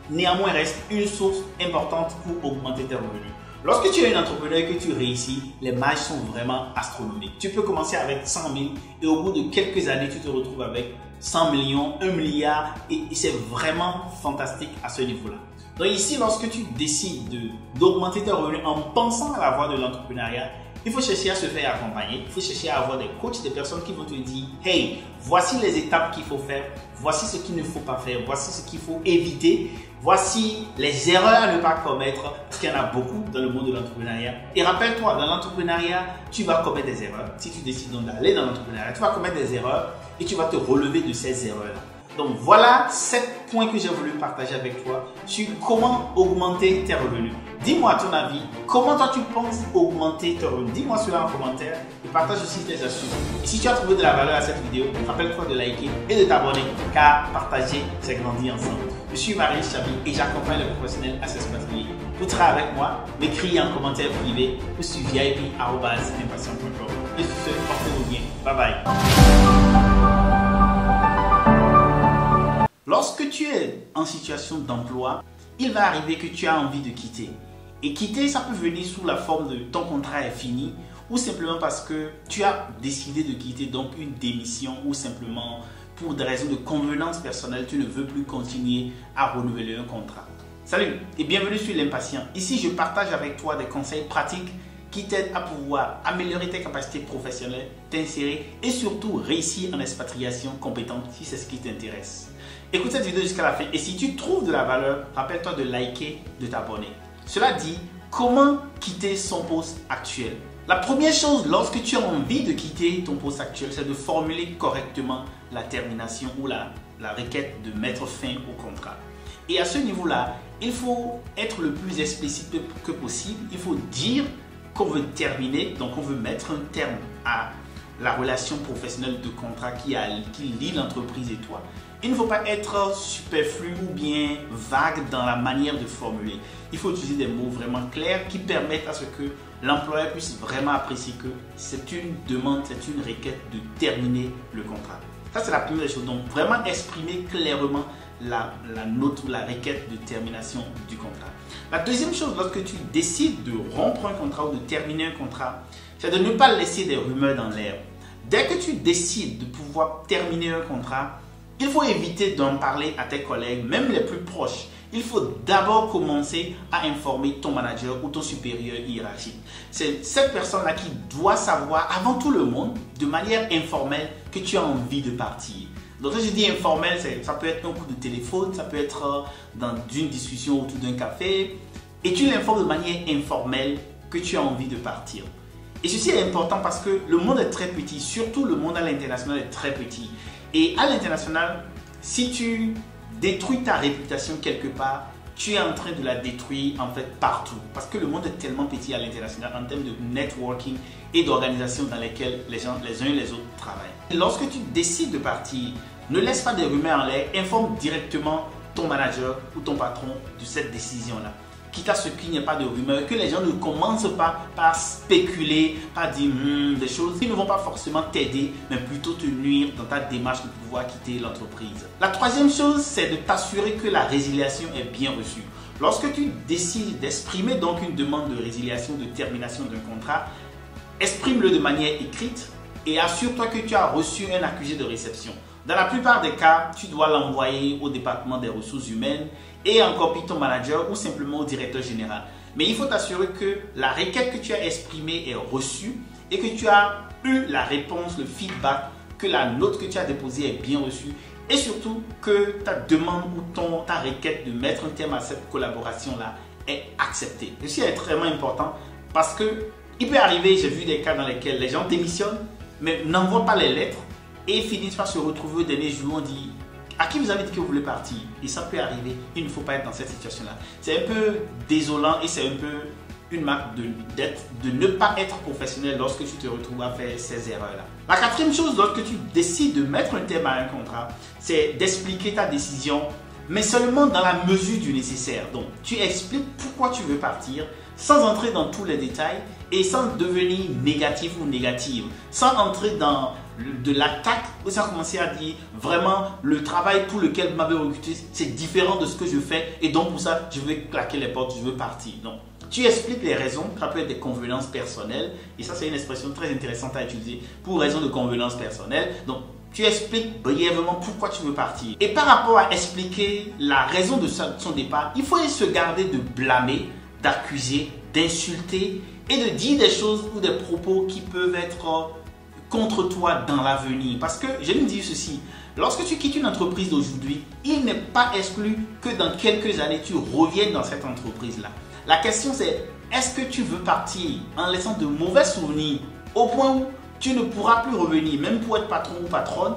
néanmoins, reste une source importante pour augmenter tes revenus. Lorsque tu es un entrepreneur et que tu réussis, les marges sont vraiment astronomiques. Tu peux commencer avec 100 000 et au bout de quelques années, tu te retrouves avec 100 millions, 1 milliard et c'est vraiment fantastique à ce niveau-là. Donc ici, lorsque tu décides d'augmenter tes revenus en pensant à la voie de l'entrepreneuriat, il faut chercher à se faire accompagner, il faut chercher à avoir des coachs, des personnes qui vont te dire « Hey, voici les étapes qu'il faut faire, voici ce qu'il ne faut pas faire, voici ce qu'il faut éviter, voici les erreurs à ne pas commettre, parce qu'il y en a beaucoup dans le monde de l'entrepreneuriat. » Et rappelle-toi, dans l'entrepreneuriat, tu vas commettre des erreurs. Si tu décides donc d'aller dans l'entrepreneuriat, tu vas commettre des erreurs et tu vas te relever de ces erreurs-là. Donc voilà 7 points que j'ai voulu partager avec toi sur comment augmenter tes revenus. Dis-moi à ton avis, comment toi tu penses augmenter tes revenus? Dis-moi cela en commentaire et partage aussi tes astuces. Et si tu as trouvé de la valeur à cette vidéo, rappelle-toi de liker et de t'abonner car partager, c'est grandir ensemble. Je suis Marius Chabi et j'accompagne les professionnels à s'expatrier. Pour travailler avec moi, m'écris en commentaire privé ou sur vip@impatient.com. Et sur ce, portez-vous bien. Bye bye. Lorsque tu es en situation d'emploi, il va arriver que tu as envie de quitter. Et quitter, ça peut venir sous la forme de ton contrat est fini ou simplement parce que tu as décidé de quitter, donc une démission ou simplement pour des raisons de convenance personnelle, tu ne veux plus continuer à renouveler un contrat. Salut et bienvenue sur l'Impatient. Ici, je partage avec toi des conseils pratiques qui t'aident à pouvoir améliorer tes capacités professionnelles, t'insérer et surtout réussir en expatriation compétente si c'est ce qui t'intéresse. Écoute cette vidéo jusqu'à la fin et si tu trouves de la valeur, rappelle-toi de liker, de t'abonner. Cela dit, comment quitter son poste actuel? La première chose lorsque tu as envie de quitter ton poste actuel, c'est de formuler correctement la termination ou la requête de mettre fin au contrat. Et à ce niveau-là, il faut être le plus explicite que possible. Il faut dire qu'on veut terminer, donc on veut mettre un terme à la relation professionnelle de contrat qui lie l'entreprise et toi. Il ne faut pas être superflu ou bien vague dans la manière de formuler. Il faut utiliser des mots vraiment clairs qui permettent à ce que l'employeur puisse vraiment apprécier que c'est une demande, c'est une requête de terminer le contrat. Ça, c'est la première chose. Donc, vraiment exprimer clairement la note ou la requête de termination du contrat. La deuxième chose, lorsque tu décides de rompre un contrat ou de terminer un contrat, c'est de ne pas laisser des rumeurs dans l'air. Dès que tu décides de pouvoir terminer un contrat, il faut éviter d'en parler à tes collègues, même les plus proches. Il faut d'abord commencer à informer ton manager ou ton supérieur hiérarchique. C'est cette personne-là qui doit savoir avant tout le monde, de manière informelle, que tu as envie de partir. Donc quand je dis informel, ça peut être un coup de téléphone, ça peut être dans une discussion autour d'un café. Et tu l'informes de manière informelle que tu as envie de partir. Et ceci est important parce que le monde est très petit, surtout le monde à l'international est très petit. Et à l'international, si tu détruis ta réputation quelque part, tu es en train de la détruire en fait partout. Parce que le monde est tellement petit à l'international en termes de networking et d'organisation dans lesquelles les gens, les uns et les autres travaillent. Et lorsque tu décides de partir, ne laisse pas des rumeurs en l'air, informe directement ton manager ou ton patron de cette décision-là. Quitte à ce qu'il n'y ait pas de rumeurs, que les gens ne commencent pas par spéculer, par dire des choses qui ne vont pas forcément t'aider, mais plutôt te nuire dans ta démarche de pouvoir quitter l'entreprise. La troisième chose, c'est de t'assurer que la résiliation est bien reçue. Lorsque tu décides d'exprimer donc une demande de résiliation, de termination d'un contrat, exprime-le de manière écrite et assure-toi que tu as reçu un accusé de réception. Dans la plupart des cas, tu dois l'envoyer au département des ressources humaines et en copie ton manager ou simplement au directeur général. Mais il faut t'assurer que la requête que tu as exprimée est reçue et que tu as eu la réponse, le feedback, que la note que tu as déposée est bien reçue et surtout que ta demande ou ta requête de mettre un terme à cette collaboration-là est acceptée. Ceci est extrêmement important parce que il peut arriver, j'ai vu des cas dans lesquels les gens démissionnent mais n'envoient pas les lettres et finissent par se retrouver au dernier jour. On dit à qui vous avez dit que vous voulez partir? Et ça peut arriver. Il ne faut pas être dans cette situation-là. C'est un peu désolant et c'est un peu une marque de ne pas être professionnel lorsque tu te retrouves à faire ces erreurs-là. La quatrième chose, lorsque tu décides de mettre un terme à un contrat, c'est d'expliquer ta décision, mais seulement dans la mesure du nécessaire. Donc, tu expliques pourquoi tu veux partir sans entrer dans tous les détails et sans devenir négatif ou négative, sans entrer dans de l'attaque où ça a commencé à dire vraiment le travail pour lequel vous m'avez recruté c'est différent de ce que je fais et donc pour ça je vais claquer les portes, je veux partir. Donc tu expliques les raisons, ça peut être des convenances personnelles et ça c'est une expression très intéressante à utiliser pour raison de convenance personnelle. Donc tu expliques brièvement pourquoi tu veux partir. Et par rapport à expliquer la raison de son départ, il faut se garder de blâmer, d'accuser, d'insulter et de dire des choses ou des propos qui peuvent être contre toi dans l'avenir. Parce que je vais me dire ceci, lorsque tu quittes une entreprise d'aujourd'hui, il n'est pas exclu que dans quelques années, tu reviennes dans cette entreprise-là. La question c'est, est-ce que tu veux partir en laissant de mauvais souvenirs au point où tu ne pourras plus revenir, même pour être patron ou patronne?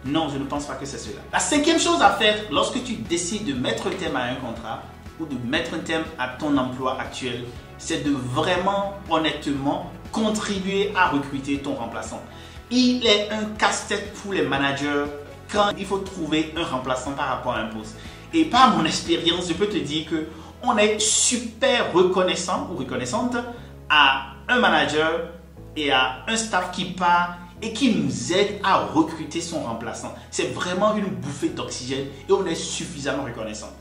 Non, je ne pense pas que c'est cela. La cinquième chose à faire lorsque tu décides de mettre un terme à un contrat ou de mettre un terme à ton emploi actuel, c'est de vraiment, honnêtement, contribuer à recruter ton remplaçant. Il est un casse-tête pour les managers quand il faut trouver un remplaçant par rapport à un poste. Et par mon expérience, je peux te dire que on est super reconnaissant ou reconnaissante à un manager et à un staff qui part et qui nous aide à recruter son remplaçant. C'est vraiment une bouffée d'oxygène et on est suffisamment reconnaissant.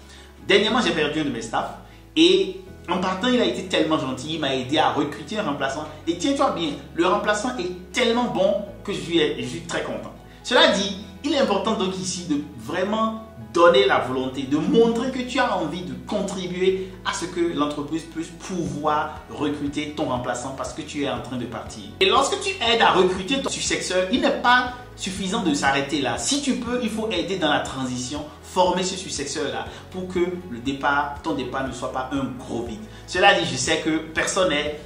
Dernièrement, j'ai perdu un de mes staffs et en partant, il a été tellement gentil, il m'a aidé à recruter un remplaçant. Et tiens-toi bien, le remplaçant est tellement bon que je suis très content. Cela dit, il est important donc ici de vraiment donner la volonté, de montrer que tu as envie de contribuer à ce que l'entreprise puisse pouvoir recruter ton remplaçant parce que tu es en train de partir. Et lorsque tu aides à recruter ton successeur, il n'est pas suffisant de s'arrêter là. Si tu peux, il faut aider dans la transition, former ce successeur-là pour que ton départ ne soit pas un gros vide. Cela dit, je sais que personne n'est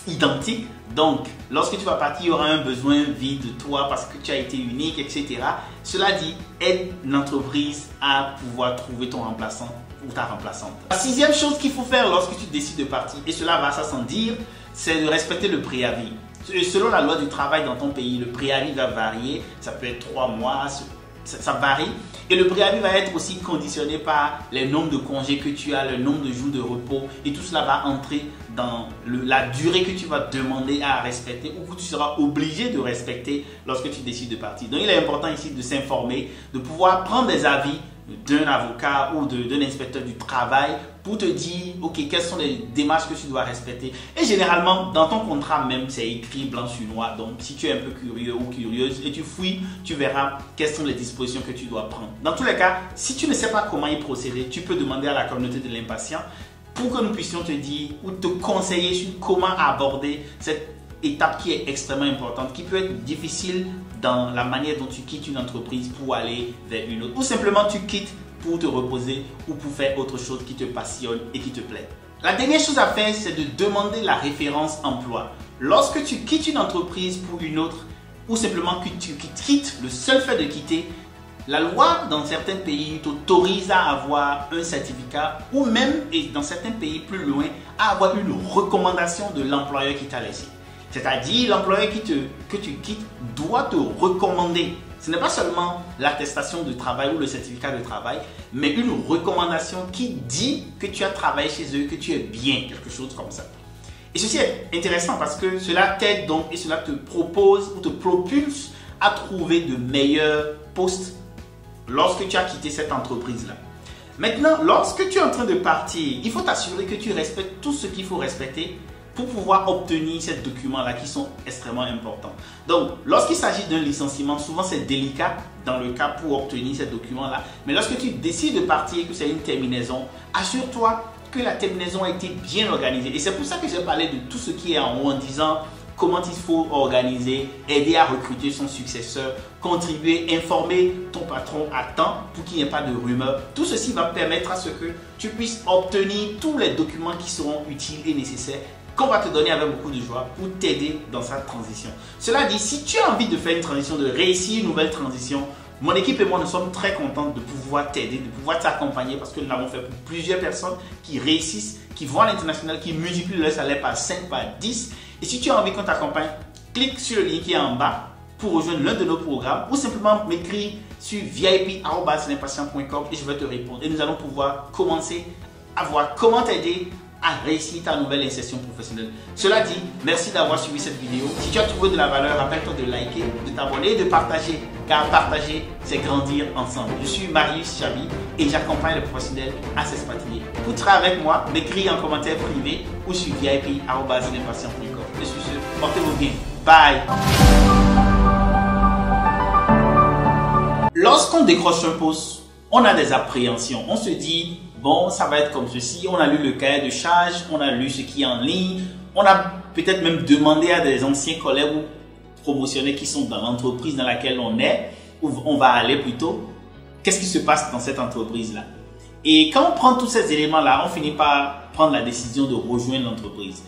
identique. Donc, lorsque tu vas partir, il y aura un besoin vide de toi parce que tu as été unique, etc. Cela dit, aide l'entreprise à pouvoir trouver ton remplaçant ou ta remplaçante. La sixième chose qu'il faut faire lorsque tu décides de partir, et cela va sans dire, c'est de respecter le préavis. Selon la loi du travail dans ton pays, le préavis va varier. Ça peut être 3 mois, ça varie. Et le préavis va être aussi conditionné par les nombres de congés que tu as, le nombre de jours de repos. Et tout cela va entrer dans la durée que tu vas demander à respecter ou que tu seras obligé de respecter lorsque tu décides de partir. Donc il est important ici de s'informer, de pouvoir prendre des avis d'un avocat ou d'un inspecteur du travail pour te dire, ok, quelles sont les démarches que tu dois respecter. Et généralement, dans ton contrat même, c'est écrit blanc sur noir. Donc, si tu es un peu curieux ou curieuse et tu fouilles, tu verras quelles sont les dispositions que tu dois prendre. Dans tous les cas, si tu ne sais pas comment y procéder, tu peux demander à la communauté de l'impatient pour que nous puissions te dire ou te conseiller sur comment aborder cette étape qui est extrêmement importante, qui peut être difficile dans la manière dont tu quittes une entreprise pour aller vers une autre. Ou simplement tu quittes pour te reposer ou pour faire autre chose qui te passionne et qui te plaît. La dernière chose à faire, c'est de demander la référence emploi. Lorsque tu quittes une entreprise pour une autre ou simplement que tu quittes, le seul fait de quitter, la loi dans certains pays t'autorise à avoir un certificat ou même, et dans certains pays plus loin, à avoir une recommandation de l'employeur qui t'a laissé. C'est-à-dire, l'employeur que tu quittes doit te recommander. Ce n'est pas seulement l'attestation de travail ou le certificat de travail, mais une recommandation qui dit que tu as travaillé chez eux, que tu es bien, quelque chose comme ça. Et ceci est intéressant parce que cela t'aide donc et cela te propose ou te propulse à trouver de meilleurs postes lorsque tu as quitté cette entreprise-là. Maintenant, lorsque tu es en train de partir, il faut t'assurer que tu respectes tout ce qu'il faut respecter pour pouvoir obtenir ces documents-là qui sont extrêmement importants. Donc, lorsqu'il s'agit d'un licenciement, souvent c'est délicat dans le cas pour obtenir ces documents-là. Mais lorsque tu décides de partir et que c'est une terminaison, assure-toi que la terminaison a été bien organisée. Et c'est pour ça que j'ai parlé de tout ce qui est en haut en disant comment il faut organiser, aider à recruter son successeur, contribuer, informer ton patron à temps pour qu'il n'y ait pas de rumeurs. Tout ceci va permettre à ce que tu puisses obtenir tous les documents qui seront utiles et nécessaires qu'on va te donner avec beaucoup de joie pour t'aider dans sa transition. Cela dit, si tu as envie de faire une transition, de réussir une nouvelle transition, mon équipe et moi, nous sommes très contents de pouvoir t'aider, de pouvoir t'accompagner parce que nous l'avons fait pour plusieurs personnes qui réussissent, qui vont à l'international, qui multiplient leur salaire par 5, par 10. Et si tu as envie qu'on t'accompagne, clique sur le lien qui est en bas pour rejoindre l'un de nos programmes ou simplement m'écrire sur vip@l'impatient.com et je vais te répondre. Et nous allons pouvoir commencer à voir comment t'aider à réussir ta nouvelle insertion professionnelle. Cela dit, merci d'avoir suivi cette vidéo. Si tu as trouvé de la valeur, rappelle-toi de liker, de t'abonner et de partager. Car partager, c'est grandir ensemble. Je suis Marius Chabi et j'accompagne les professionnels à s'expatrier. Pour travailler avec moi, m'écris en commentaire privé ou sur vip@l'impatient.com. Et sur ce, portez-vous bien. Bye! Lorsqu'on décroche un poste, on a des appréhensions. On se dit, bon, ça va être comme ceci. On a lu le cahier de charge, on a lu ce qui est en ligne. On a peut-être même demandé à des anciens collègues ou promotionnés qui sont dans l'entreprise dans laquelle on est, ou on va aller plutôt, qu'est-ce qui se passe dans cette entreprise-là. Et quand on prend tous ces éléments-là, on finit par prendre la décision de rejoindre l'entreprise.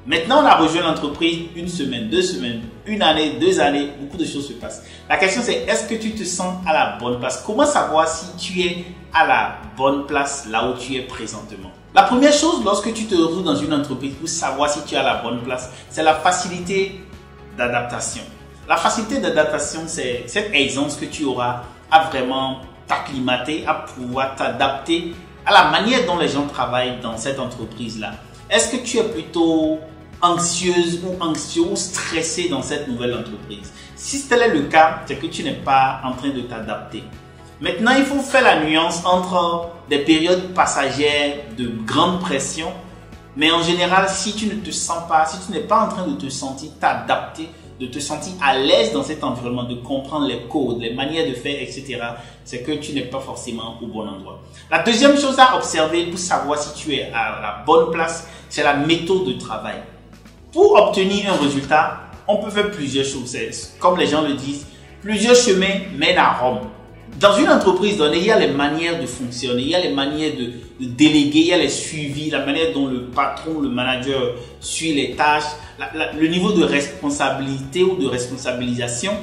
Maintenant, on a rejoint l'entreprise 1 semaine, 2 semaines, 1 année, 2 années, beaucoup de choses se passent. La question c'est, est-ce que tu te sens à la bonne place? Comment savoir si tu es à la bonne place là où tu es présentement? La première chose, lorsque tu te retrouves dans une entreprise pour savoir si tu es à la bonne place, c'est la facilité d'adaptation. La facilité d'adaptation, c'est cette aisance que tu auras à vraiment t'acclimater, à pouvoir t'adapter à la manière dont les gens travaillent dans cette entreprise-là. Est-ce que tu es plutôt anxieuse ou anxieux ou stressé dans cette nouvelle entreprise? Si tel est le cas, c'est que tu n'es pas en train de t'adapter. Maintenant, il faut faire la nuance entre des périodes passagères de grande pression, mais en général, si tu ne te sens pas, si tu n'es pas en train de te sentir t'adapter, de te sentir à l'aise dans cet environnement, de comprendre les codes, les manières de faire, etc., c'est que tu n'es pas forcément au bon endroit. La deuxième chose à observer pour savoir si tu es à la bonne place, c'est la méthode de travail. Pour obtenir un résultat, on peut faire plusieurs choses. Comme les gens le disent, plusieurs chemins mènent à Rome. Dans une entreprise donnée, il y a les manières de fonctionner, il y a les manières de déléguer, il y a les suivis, la manière dont le patron, le manager suit les tâches, le niveau de responsabilité ou de responsabilisation.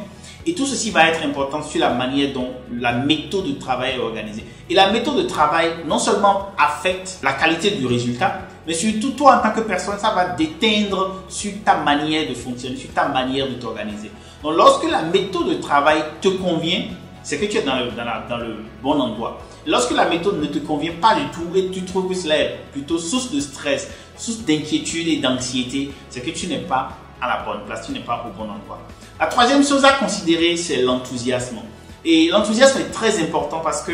Et tout ceci va être important sur la manière dont la méthode de travail est organisée. Et la méthode de travail, non seulement affecte la qualité du résultat, mais surtout toi en tant que personne, ça va déteindre sur ta manière de fonctionner, sur ta manière de t'organiser. Donc lorsque la méthode de travail te convient, c'est que tu es dans le bon endroit. Lorsque la méthode ne te convient pas du tout et tu trouves que cela est plutôt source de stress, source d'inquiétude et d'anxiété, c'est que tu n'es pas à la bonne place, tu n'es pas au bon endroit. La troisième chose à considérer, c'est l'enthousiasme. Et l'enthousiasme est très important parce que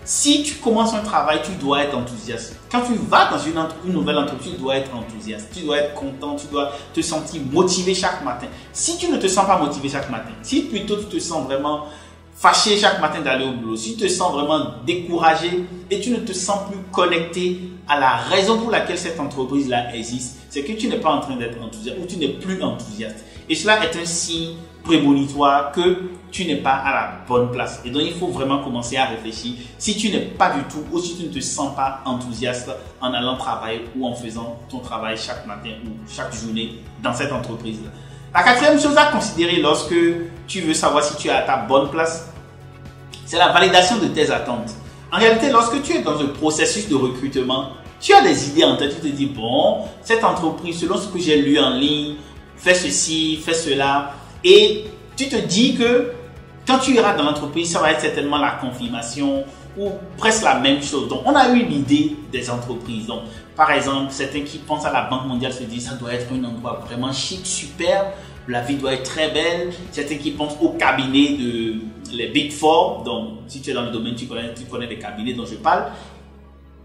Si tu commences un travail, tu dois être enthousiaste. Quand tu vas dans une nouvelle entreprise, tu dois être enthousiaste. Tu dois être content, tu dois te sentir motivé chaque matin. Si tu ne te sens pas motivé chaque matin, si plutôt tu te sens vraiment fâché chaque matin d'aller au boulot, si tu te sens vraiment découragé et tu ne te sens plus connecté à la raison pour laquelle cette entreprise-là existe, c'est que tu n'es pas en train d'être enthousiaste ou tu n'es plus enthousiaste. Et cela est un signe prémonitoire que tu n'es pas à la bonne place. Et donc, il faut vraiment commencer à réfléchir si tu n'es pas du tout ou si tu ne te sens pas enthousiaste en allant travailler ou en faisant ton travail chaque matin ou chaque journée dans cette entreprise-là. La quatrième chose à considérer lorsque tu veux savoir si tu es à ta bonne place, c'est la validation de tes attentes. En réalité, lorsque tu es dans un processus de recrutement, tu as des idées en tête, tu te dis, bon, cette entreprise, selon ce que j'ai lu en ligne, fais ceci, fais cela. Et tu te dis que quand tu iras dans l'entreprise, ça va être certainement la confirmation ou presque la même chose. Donc, on a eu une idée des entreprises. Donc, par exemple, certains qui pensent à la Banque mondiale se disent ça doit être un endroit vraiment chic, superbe, la vie doit être très belle. Certains qui pensent au cabinet de les Big Four. Donc, si tu es dans le domaine, tu connais les cabinets dont je parle.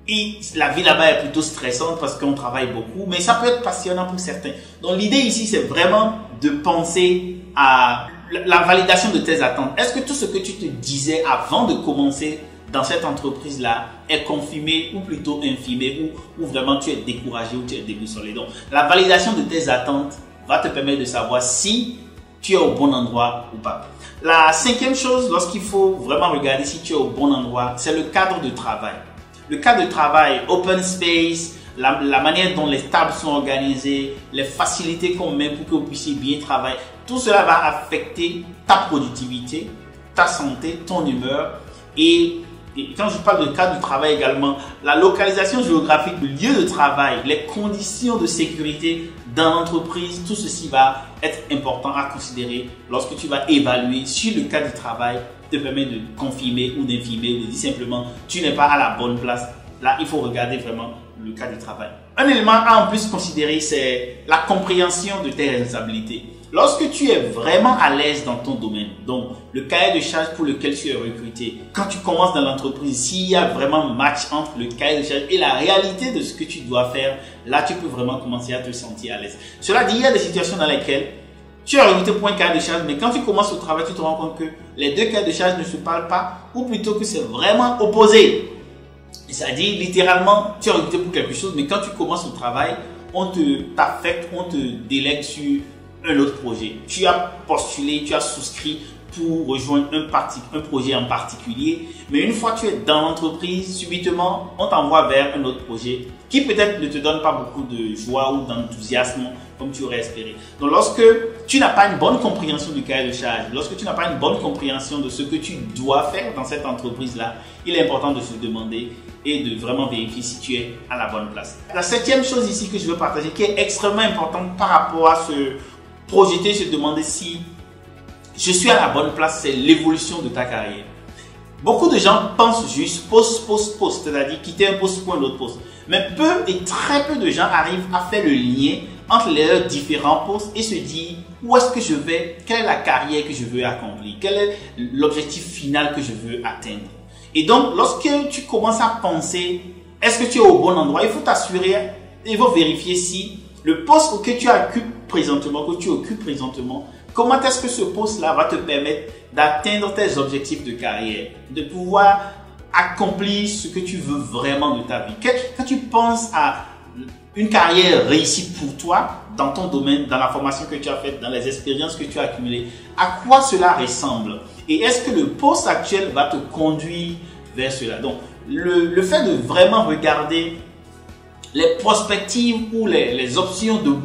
Et la vie là-bas est plutôt stressante parce qu'on travaille beaucoup, mais ça peut être passionnant pour certains. Donc, l'idée ici, c'est vraiment de penser à la validation de tes attentes. Est-ce que tout ce que tu te disais avant de commencer dans cette entreprise-là est confirmé ou plutôt infirmé ou vraiment tu es découragé ou tu es déboussolé? Donc, la validation de tes attentes va te permettre de savoir si tu es au bon endroit ou pas. La cinquième chose, lorsqu'il faut vraiment regarder si tu es au bon endroit, c'est le cadre de travail. Le cadre de travail, open space, la manière dont les tables sont organisées, les facilités qu'on met pour que vous puissiez bien travailler, tout cela va affecter ta productivité, ta santé, ton humeur et quand je parle de cadre du travail également, la localisation géographique du lieu de travail, les conditions de sécurité dans l'entreprise, tout ceci va être important à considérer lorsque tu vas évaluer si le cadre du travail te permet de confirmer ou d'infirmer ou de dire simplement tu n'es pas à la bonne place. Là, il faut regarder vraiment le cadre du travail. Un élément à en plus considérer, c'est la compréhension de tes responsabilités. Lorsque tu es vraiment à l'aise dans ton domaine, donc le cahier de charges pour lequel tu es recruté, quand tu commences dans l'entreprise, s'il y a vraiment match entre le cahier de charges et la réalité de ce que tu dois faire, là tu peux vraiment commencer à te sentir à l'aise. Cela dit, il y a des situations dans lesquelles tu es recruté pour un cahier de charges, mais quand tu commences au travail, tu te rends compte que les deux cahiers de charges ne se parlent pas, ou plutôt que c'est vraiment opposé. C'est-à-dire, littéralement, tu es recruté pour quelque chose, mais quand tu commences au travail, on t'affecte, on te délègue sur un autre projet. Tu as postulé, tu as souscrit pour rejoindre un projet en particulier, mais une fois que tu es dans l'entreprise, subitement, on t'envoie vers un autre projet qui peut-être ne te donne pas beaucoup de joie ou d'enthousiasme comme tu aurais espéré. Donc, lorsque tu n'as pas une bonne compréhension du cahier de charge, lorsque tu n'as pas une bonne compréhension de ce que tu dois faire dans cette entreprise-là, il est important de se demander et de vraiment vérifier si tu es à la bonne place. La septième chose ici que je veux partager, qui est extrêmement importante par rapport à se projeter, se demander si je suis à la bonne place, c'est l'évolution de ta carrière. Beaucoup de gens pensent juste poste, c'est-à-dire quitter un poste pour un autre poste. Mais peu et très peu de gens arrivent à faire le lien entre les différents postes et se dire où est-ce que je vais, quelle est la carrière que je veux accomplir, quel est l'objectif final que je veux atteindre. Et donc, lorsque tu commences à penser, est-ce que tu es au bon endroit, il faut t'assurer, il faut vérifier si le poste que tu occupes présentement, comment est-ce que ce poste-là va te permettre d'atteindre tes objectifs de carrière, de pouvoir accomplir ce que tu veux vraiment de ta vie. Quand tu penses à une carrière réussie pour toi, dans ton domaine, dans la formation que tu as faite, dans les expériences que tu as accumulées, à quoi cela ressemble? Et est-ce que le poste actuel va te conduire vers cela? Donc, le fait de vraiment regarder les perspectives ou les options de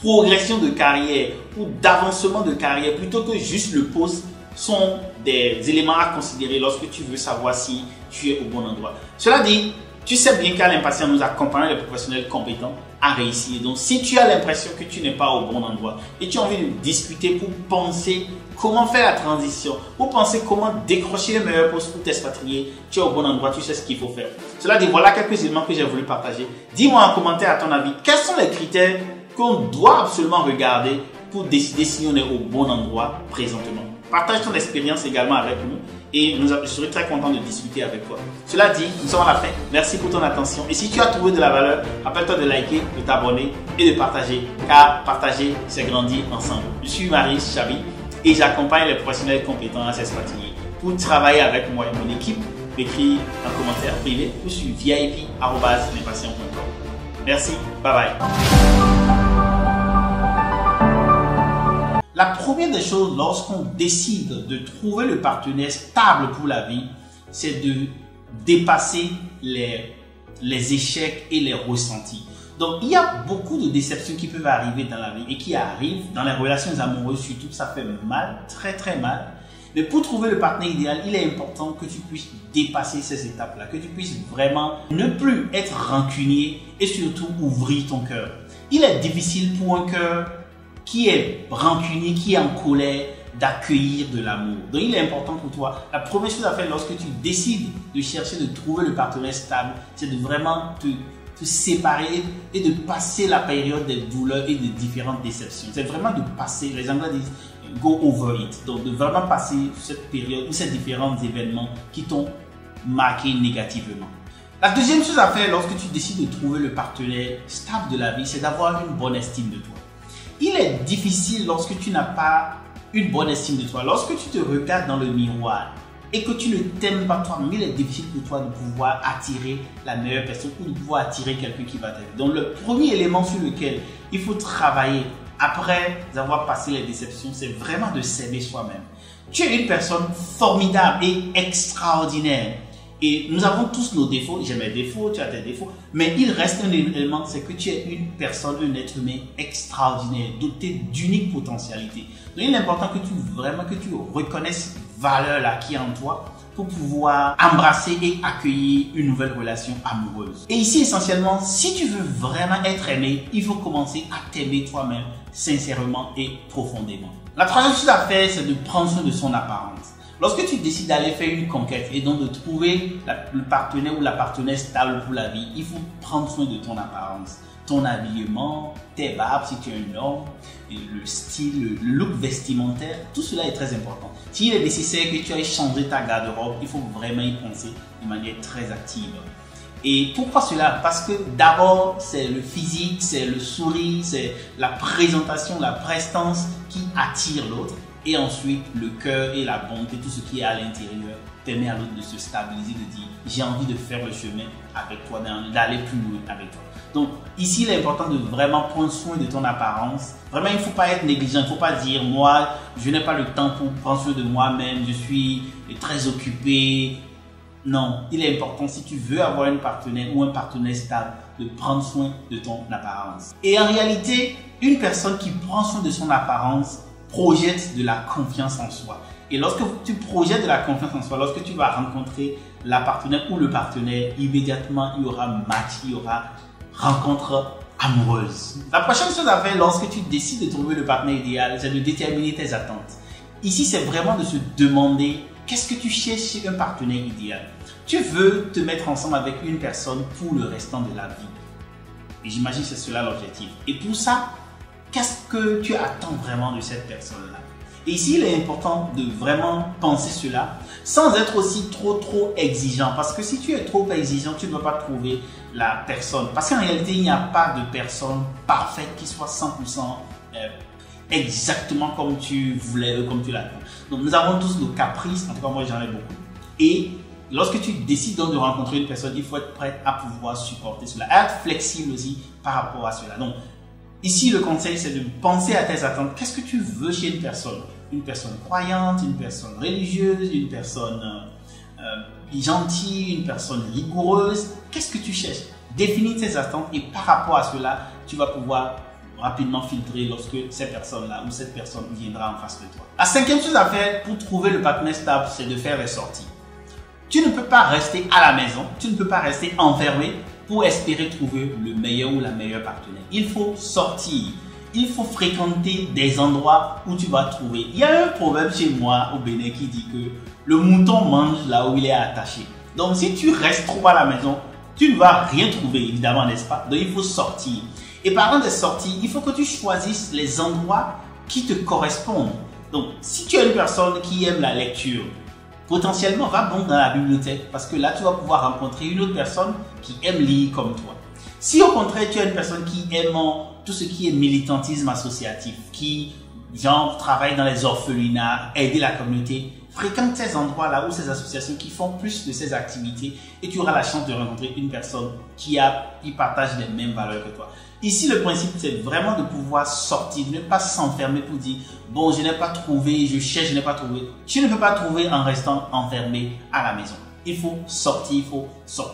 progression de carrière ou d'avancement de carrière plutôt que juste le poste sont des éléments à considérer lorsque tu veux savoir si tu es au bon endroit. Cela dit, tu sais bien qu'à l'Impatient, nous accompagnons les professionnels compétents à réussir. Donc, si tu as l'impression que tu n'es pas au bon endroit et tu as envie de discuter pour penser comment faire la transition, pour penser comment décrocher le meilleur poste pour t'expatrier, tu es au bon endroit, tu sais ce qu'il faut faire. Cela dit, voilà quelques éléments que j'ai voulu partager. Dis-moi en commentaire à ton avis, quels sont les critères qu'on doit absolument regarder pour décider si on est au bon endroit présentement. Partage ton expérience également avec nous et je serai très content de discuter avec toi. Cela dit, nous sommes à la fin. Merci pour ton attention. Et si tu as trouvé de la valeur, rappelle-toi de liker, de t'abonner et de partager. Car partager, c'est grandir ensemble. Je suis Maurice Chabi et j'accompagne les professionnels compétents à s'expatrier. Pour travailler avec moi et mon équipe, m'écris un commentaire privé ou sur vip@l'impatient.com. Merci, bye bye. La première des choses lorsqu'on décide de trouver le partenaire stable pour la vie, c'est de dépasser les échecs et les ressentis. Donc, il y a beaucoup de déceptions qui peuvent arriver dans la vie et qui arrivent dans les relations amoureuses, surtout, ça fait mal, très très mal. Mais pour trouver le partenaire idéal, il est important que tu puisses dépasser ces étapes-là, que tu puisses vraiment ne plus être rancunier et surtout ouvrir ton cœur. Il est difficile pour un cœur qui est rancunier, qui est en colère, d'accueillir de l'amour. Donc, il est important pour toi. La première chose à faire lorsque tu décides de chercher, de trouver le partenaire stable, c'est de vraiment te séparer et de passer la période des douleurs et des différentes déceptions. C'est vraiment de passer, les Anglais disent go over it. Donc, de vraiment passer cette période ou ces différents événements qui t'ont marqué négativement. La deuxième chose à faire lorsque tu décides de trouver le partenaire stable de la vie, c'est d'avoir une bonne estime de toi. Il est difficile lorsque tu n'as pas une bonne estime de toi. Lorsque tu te regardes dans le miroir et que tu ne t'aimes pas toi, mais il est difficile pour toi de pouvoir attirer la meilleure personne ou de pouvoir attirer quelqu'un qui va t'aider. Donc, le premier élément sur lequel il faut travailler après avoir passé les déceptions, c'est vraiment de s'aimer soi-même. Tu es une personne formidable et extraordinaire. Et nous avons tous nos défauts. J'ai mes défauts, tu as tes défauts. Mais il reste un élément, c'est que tu es une personne, un être humain extraordinaire, doté d'unique potentialité. Donc, il est important que tu reconnaisses valeur-là qui est en toi pour pouvoir embrasser et accueillir une nouvelle relation amoureuse. Et ici, essentiellement, si tu veux vraiment être aimé, il faut commencer à t'aimer toi-même sincèrement et profondément. La troisième chose à faire, c'est de prendre soin de son apparence. Lorsque tu décides d'aller faire une conquête et donc de trouver le partenaire ou la partenaire stable pour la vie, il faut prendre soin de ton apparence, ton habillement, tes barbes si tu es un homme, le style, le look vestimentaire, tout cela est très important. S'il est nécessaire que tu ailles changer ta garde-robe, il faut vraiment y penser de manière très active. Et pourquoi cela? Parce que d'abord, c'est le physique, c'est le sourire, c'est la présentation, la prestance qui attire l'autre. Et ensuite, le cœur et la bonté, tout ce qui est à l'intérieur, permet à l'autre de se stabiliser, de dire j'ai envie de faire le chemin avec toi, d'aller plus loin avec toi. Donc ici, il est important de vraiment prendre soin de ton apparence. Vraiment, il ne faut pas être négligent, il ne faut pas dire moi, je n'ai pas le temps pour prendre soin de moi-même, je suis très occupé. Non, il est important si tu veux avoir une partenaire ou un partenaire stable de prendre soin de ton apparence. Et en réalité, une personne qui prend soin de son apparence projette de la confiance en soi. Et lorsque tu projettes de la confiance en soi, lorsque tu vas rencontrer la partenaire ou le partenaire, immédiatement il y aura match, il y aura rencontre amoureuse. La prochaine chose à faire lorsque tu décides de trouver le partenaire idéal, c'est de déterminer tes attentes. Ici, c'est vraiment de se demander qu'est-ce que tu cherches chez un partenaire idéal. Tu veux te mettre ensemble avec une personne pour le restant de la vie. Et j'imagine que c'est cela l'objectif. Et pour ça, qu'est-ce que tu attends vraiment de cette personne-là? Et ici, il est important de vraiment penser cela sans être aussi trop exigeant. Parce que si tu es trop exigeant, tu ne vas pas trouver la personne. Parce qu'en réalité, il n'y a pas de personne parfaite qui soit 100% exactement comme tu voulais, comme tu l'attends. Donc, nous avons tous nos caprices. En tout cas, moi, j'en ai beaucoup. Et lorsque tu décides donc de rencontrer une personne, il faut être prêt à pouvoir supporter cela. Être flexible aussi par rapport à cela. Donc, ici, le conseil, c'est de penser à tes attentes. Qu'est-ce que tu veux chez une personne? Une personne croyante, une personne religieuse, une personne gentille, une personne rigoureuse. Qu'est-ce que tu cherches? Définis tes attentes et par rapport à cela, tu vas pouvoir rapidement filtrer lorsque cette personne-là ou cette personne viendra en face de toi. La cinquième chose à faire pour trouver le partenaire stable, c'est de faire des sorties. Tu ne peux pas rester à la maison, tu ne peux pas rester enfermé pour espérer trouver le meilleur ou la meilleure partenaire. Il faut sortir, il faut fréquenter des endroits où tu vas trouver. Il y a un proverbe chez moi au Bénin qui dit que le mouton mange là où il est attaché. Donc si tu restes trop à la maison, tu ne vas rien trouver évidemment, n'est-ce pas? Donc il faut sortir. Et parlant des sorties, il faut que tu choisisses les endroits qui te correspondent. Donc, si tu es une personne qui aime la lecture, potentiellement va donc dans la bibliothèque parce que là, tu vas pouvoir rencontrer une autre personne qui aime lire comme toi. Si au contraire, tu es une personne qui aime tout ce qui est militantisme associatif, qui genre travaille dans les orphelinats, aider la communauté, fréquente ces endroits-là ou ces associations qui font plus de ces activités et tu auras la chance de rencontrer une personne qui partage les mêmes valeurs que toi. Ici, le principe, c'est vraiment de pouvoir sortir, de ne pas s'enfermer pour dire « Bon, je n'ai pas trouvé, je cherche, je n'ai pas trouvé. » Tu ne peux pas trouver en restant enfermé à la maison. Il faut sortir,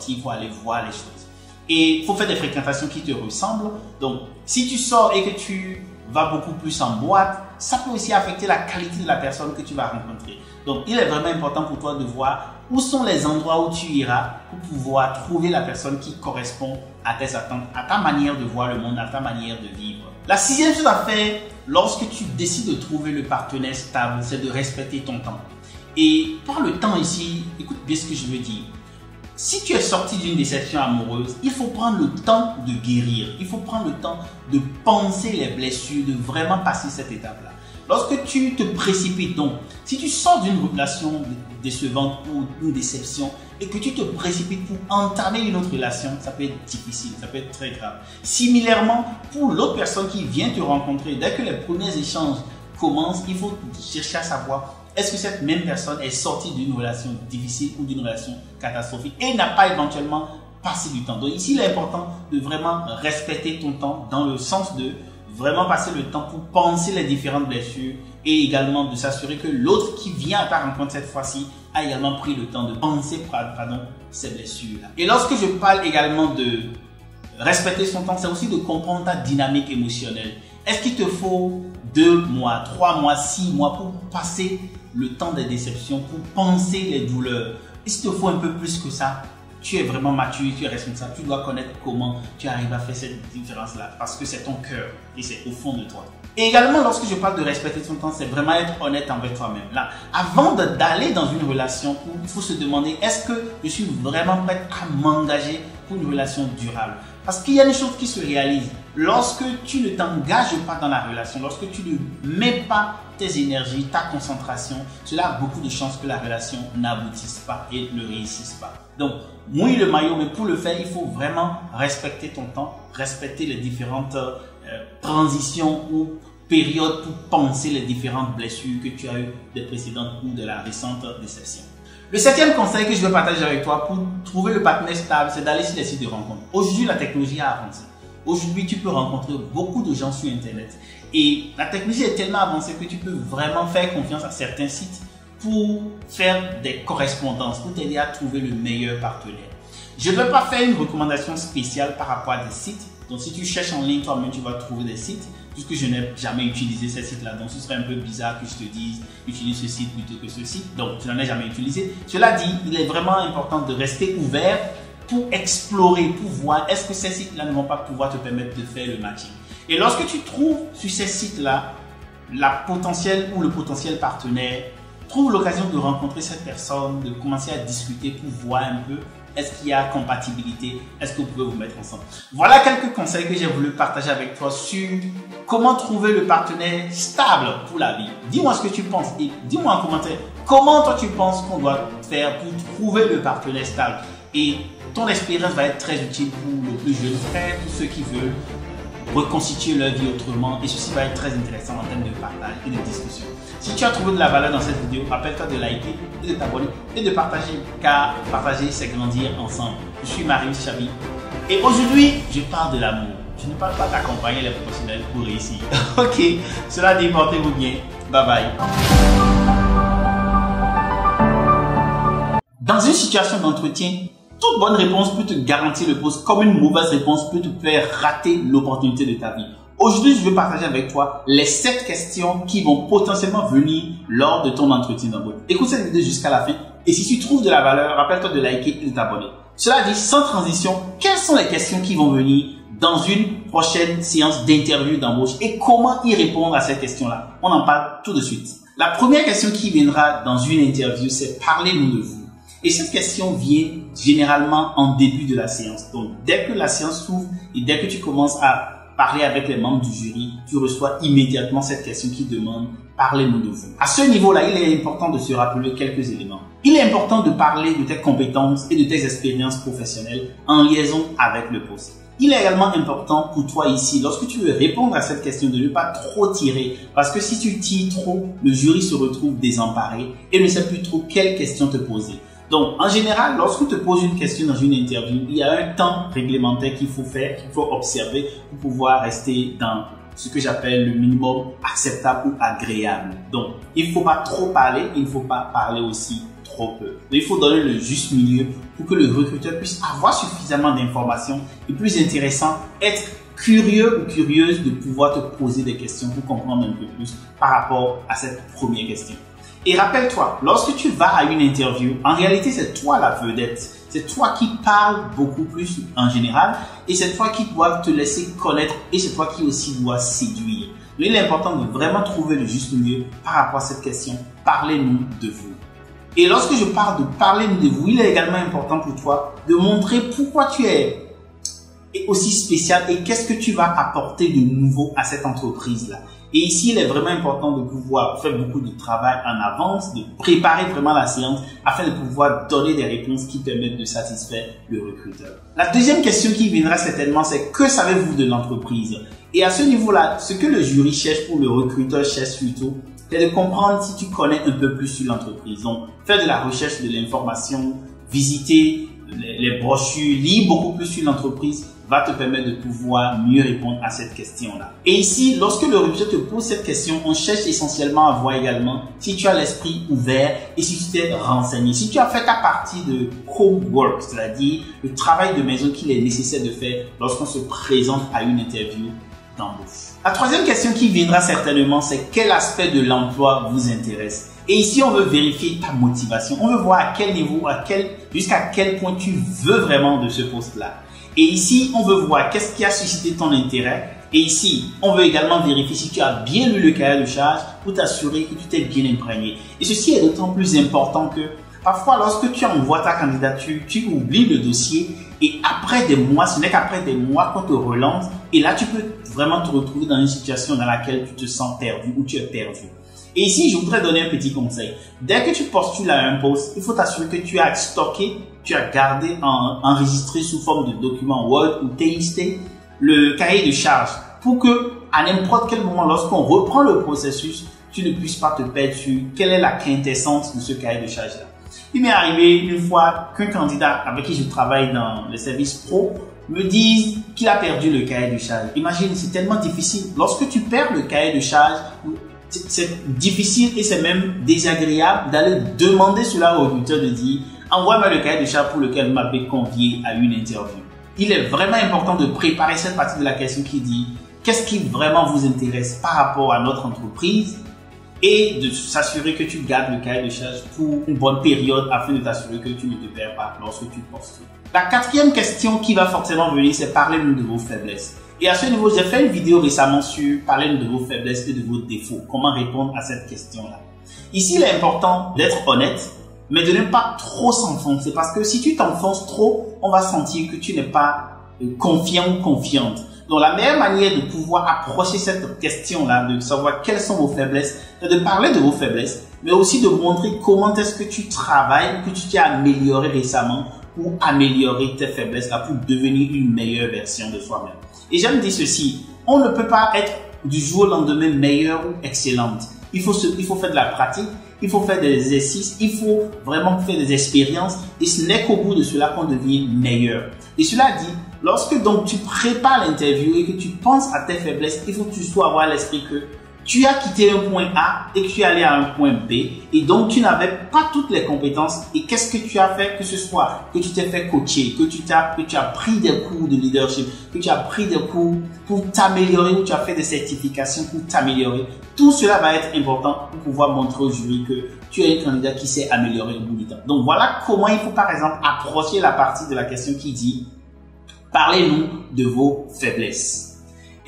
il faut aller voir les choses. Et il faut faire des fréquentations qui te ressemblent. Donc, si tu sors et que tu vas beaucoup plus en boîte, ça peut aussi affecter la qualité de la personne que tu vas rencontrer. Donc, il est vraiment important pour toi de voir où sont les endroits où tu iras pour pouvoir trouver la personne qui correspond à tes attentes, à ta manière de voir le monde, à ta manière de vivre. La sixième chose à faire lorsque tu décides de trouver le partenaire stable, c'est de respecter ton temps. Et par le temps ici, écoute bien ce que je veux dire. Si tu es sorti d'une déception amoureuse, il faut prendre le temps de guérir. Il faut prendre le temps de penser les blessures, de vraiment passer cette étape-là. Lorsque tu te précipites donc, si tu sors d'une relation décevante ou d'une déception et que tu te précipites pour entamer une autre relation, ça peut être difficile, ça peut être très grave. Similairement, pour l'autre personne qui vient te rencontrer, dès que les premiers échanges commencent, il faut chercher à savoir est-ce que cette même personne est sortie d'une relation difficile ou d'une relation catastrophique et n'a pas éventuellement passé du temps. Donc ici, il est important de vraiment respecter ton temps dans le sens de vraiment passer le temps pour penser les différentes blessures et également de s'assurer que l'autre qui vient à ta rencontre cette fois-ci a également pris le temps de penser ces blessures-là. Et lorsque je parle également de respecter son temps, c'est aussi de comprendre ta dynamique émotionnelle. Est-ce qu'il te faut 2 mois, 3 mois, 6 mois pour passer le temps des déceptions, pour penser les douleurs? Est-ce qu'il te faut un peu plus que ça? Tu es vraiment mature, tu es responsable, tu dois connaître comment tu arrives à faire cette différence-là parce que c'est ton cœur et c'est au fond de toi. Et également, lorsque je parle de respecter son temps, c'est vraiment être honnête envers toi-même. Là, avant d'aller dans une relation, il faut se demander est-ce que je suis vraiment prêt à m'engager pour une relation durable? Parce qu'il y a une chose qui se réalise. Lorsque tu ne t'engages pas dans la relation, lorsque tu ne mets pas tes énergies, ta concentration, cela a beaucoup de chances que la relation n'aboutisse pas et ne réussisse pas. Donc, mouille le maillot, mais pour le faire, il faut vraiment respecter ton temps, respecter les différentes transitions ou périodes pour penser les différentes blessures que tu as eues des précédentes ou de la récente déception. Le 7e conseil que je vais partager avec toi pour trouver le partenaire stable, c'est d'aller sur les sites de rencontres. Aujourd'hui, la technologie a avancé. Aujourd'hui, tu peux rencontrer beaucoup de gens sur Internet. Et la technologie est tellement avancée que tu peux vraiment faire confiance à certains sites pour faire des correspondances, pour t'aider à trouver le meilleur partenaire. Je ne vais pas faire une recommandation spéciale par rapport à des sites. Donc, si tu cherches en ligne, toi-même, tu vas trouver des sites. Puisque je n'ai jamais utilisé ces sites-là, donc ce serait un peu bizarre que je te dise utilise ce site plutôt que ce site. Donc, je n'en ai jamais utilisé. Cela dit, il est vraiment important de rester ouvert pour explorer, pour voir est-ce que ces sites-là ne vont pas pouvoir te permettre de faire le matching. Et lorsque tu trouves sur ces sites-là la potentielle ou le potentiel partenaire, trouve l'occasion de rencontrer cette personne, de commencer à discuter pour voir un peu est-ce qu'il y a compatibilité, est-ce que vous pouvez vous mettre ensemble. Voilà quelques conseils que j'ai voulu partager avec toi sur comment trouver le partenaire stable pour la vie. Dis-moi ce que tu penses et dis-moi en commentaire comment toi tu penses qu'on doit faire pour trouver le partenaire stable. Et ton expérience va être très utile pour le plus jeune frère, pour ceux qui veulent reconstituer leur vie autrement, et ceci va être très intéressant en termes de partage et de discussion. Si tu as trouvé de la valeur dans cette vidéo, rappelle-toi de liker et de t'abonner et de partager, car partager c'est grandir ensemble. Je suis Marius Chabi et aujourd'hui je parle de l'amour. Je ne parle pas d'accompagner les professionnels pour réussir. Ok, cela dit, portez-vous bien. Bye bye. Dans une situation d'entretien, toute bonne réponse peut te garantir le poste, comme une mauvaise réponse peut te faire rater l'opportunité de ta vie. Aujourd'hui, je vais partager avec toi les 7 questions qui vont potentiellement venir lors de ton entretien d'embauche. Écoute cette vidéo jusqu'à la fin et si tu trouves de la valeur, rappelle-toi de liker et de t'abonner. Cela dit, sans transition, quelles sont les questions qui vont venir dans une prochaine séance d'interview d'embauche et comment y répondre à ces questions-là? On en parle tout de suite. La première question qui viendra dans une interview, c'est « Parlez-nous de vous ». Et cette question vient généralement en début de la séance. Donc, dès que la séance s'ouvre et dès que tu commences à parler avec les membres du jury, tu reçois immédiatement cette question qui demande « Parlez-nous de vous ». À ce niveau-là, il est important de se rappeler quelques éléments. Il est important de parler de tes compétences et de tes expériences professionnelles en liaison avec le poste. Il est également important pour toi ici, lorsque tu veux répondre à cette question, de ne pas trop tirer. Parce que si tu tires trop, le jury se retrouve désemparé et ne sait plus trop quelle question te poser. Donc, en général, lorsqu'on te pose une question dans une interview, il y a un temps réglementaire qu'il faut faire, qu'il faut observer pour pouvoir rester dans ce que j'appelle le minimum acceptable ou agréable. Donc, il ne faut pas trop parler, il ne faut pas parler aussi trop peu. Donc, il faut donner le juste milieu pour que le recruteur puisse avoir suffisamment d'informations et plus intéressant, être curieux ou curieuse de pouvoir te poser des questions pour comprendre un peu plus par rapport à cette première question. Et rappelle-toi, lorsque tu vas à une interview, en réalité, c'est toi la vedette. C'est toi qui parles beaucoup plus en général et c'est toi qui dois te laisser connaître et c'est toi qui aussi dois séduire. Mais il est important de vraiment trouver le juste milieu par rapport à cette question. Parlez-nous de vous. Et lorsque je parle de parlez-nous de vous, il est également important pour toi de montrer pourquoi tu es aussi spécial et qu'est-ce que tu vas apporter de nouveau à cette entreprise-là. Et ici, il est vraiment important de pouvoir faire beaucoup de travail en avance, de préparer vraiment la séance afin de pouvoir donner des réponses qui permettent de satisfaire le recruteur. La deuxième question qui viendra certainement, c'est que savez-vous de l'entreprise? Et à ce niveau-là, ce que le jury cherche ou le recruteur cherche surtout, c'est de comprendre si tu connais un peu plus sur l'entreprise. Donc, faire de la recherche de l'information, visiter les brochures, lire beaucoup plus sur l'entreprise va te permettre de pouvoir mieux répondre à cette question-là. Et ici, lorsque le recruteur te pose cette question, on cherche essentiellement à voir également si tu as l'esprit ouvert et si tu t'es renseigné. Si tu as fait ta partie de homework, c'est-à-dire le travail de maison qu'il est nécessaire de faire lorsqu'on se présente à une interview d'embauche. La troisième question qui viendra certainement, c'est quel aspect de l'emploi vous intéresse? Et ici, on veut vérifier ta motivation. On veut voir à quel niveau, jusqu'à quel point tu veux vraiment de ce poste-là. Et ici, on veut voir qu'est-ce qui a suscité ton intérêt. Et ici, on veut également vérifier si tu as bien lu le cahier de charge pour t'assurer que tu t'es bien imprégné. Et ceci est d'autant plus important que parfois, lorsque tu envoies ta candidature, tu oublies le dossier et après des mois, ce n'est qu'après des mois qu'on te relance et là, tu peux vraiment te retrouver dans une situation dans laquelle tu te sens perdu ou tu es perdu. Et ici, je voudrais donner un petit conseil. Dès que tu postules à un poste, il faut t'assurer que tu as stocké, tu as gardé, enregistré sous forme de document Word ou TXT le cahier de charge pour que à n'importe quel moment, lorsqu'on reprend le processus, tu ne puisses pas te perdre sur quelle est la quintessence de ce cahier de charge-là. Il m'est arrivé une fois qu'un candidat avec qui je travaille dans les services pro me dise qu'il a perdu le cahier de charge. Imagine, c'est tellement difficile. Lorsque tu perds le cahier de charge, c'est difficile et c'est même désagréable d'aller demander cela au recruteur de dire « Envoie-moi le cahier de charge pour lequel vous m'avez convié à une interview ». Il est vraiment important de préparer cette partie de la question qui dit « Qu'est-ce qui vraiment vous intéresse par rapport à notre entreprise ?» et de s'assurer que tu gardes le cahier de charge pour une bonne période afin de t'assurer que tu ne te perds pas lorsque tu postules. La quatrième question qui va forcément venir, c'est parlez-nous de vos faiblesses. Et à ce niveau, j'ai fait une vidéo récemment sur parlez-nous de vos faiblesses et de vos défauts. Comment répondre à cette question-là. Ici, il est important d'être honnête, mais de ne pas trop s'enfoncer. Parce que si tu t'enfonces trop, on va sentir que tu n'es pas confiant ou confiante. Donc, la meilleure manière de pouvoir approcher cette question-là, de savoir quelles sont vos faiblesses, c'est de parler de vos faiblesses, mais aussi de montrer comment est-ce que tu travailles, que tu t'es amélioré récemment pour améliorer tes faiblesses-là, pour devenir une meilleure version de soi-même. Et j'aime dire ceci, on ne peut pas être du jour au lendemain meilleur ou excellente. Il faut faire de la pratique, il faut faire des exercices, il faut vraiment faire des expériences et ce n'est qu'au bout de cela qu'on devient meilleur. Et cela dit, lorsque donc tu prépares l'interview et que tu penses à tes faiblesses, il faut que tu sois avoir l'esprit que tu as quitté un point A et que tu es allé à un point B et donc tu n'avais pas toutes les compétences et qu'est-ce que tu as fait, que ce soit que tu t'es fait coacher, que tu as pris des cours de leadership, que tu as pris des cours pour t'améliorer ou tu as fait des certifications pour t'améliorer. Tout cela va être important pour pouvoir montrer au jury que tu es un candidat qui s'est amélioré au bout du temps. Donc voilà comment il faut par exemple approcher la partie de la question qui dit parlez-nous de vos faiblesses.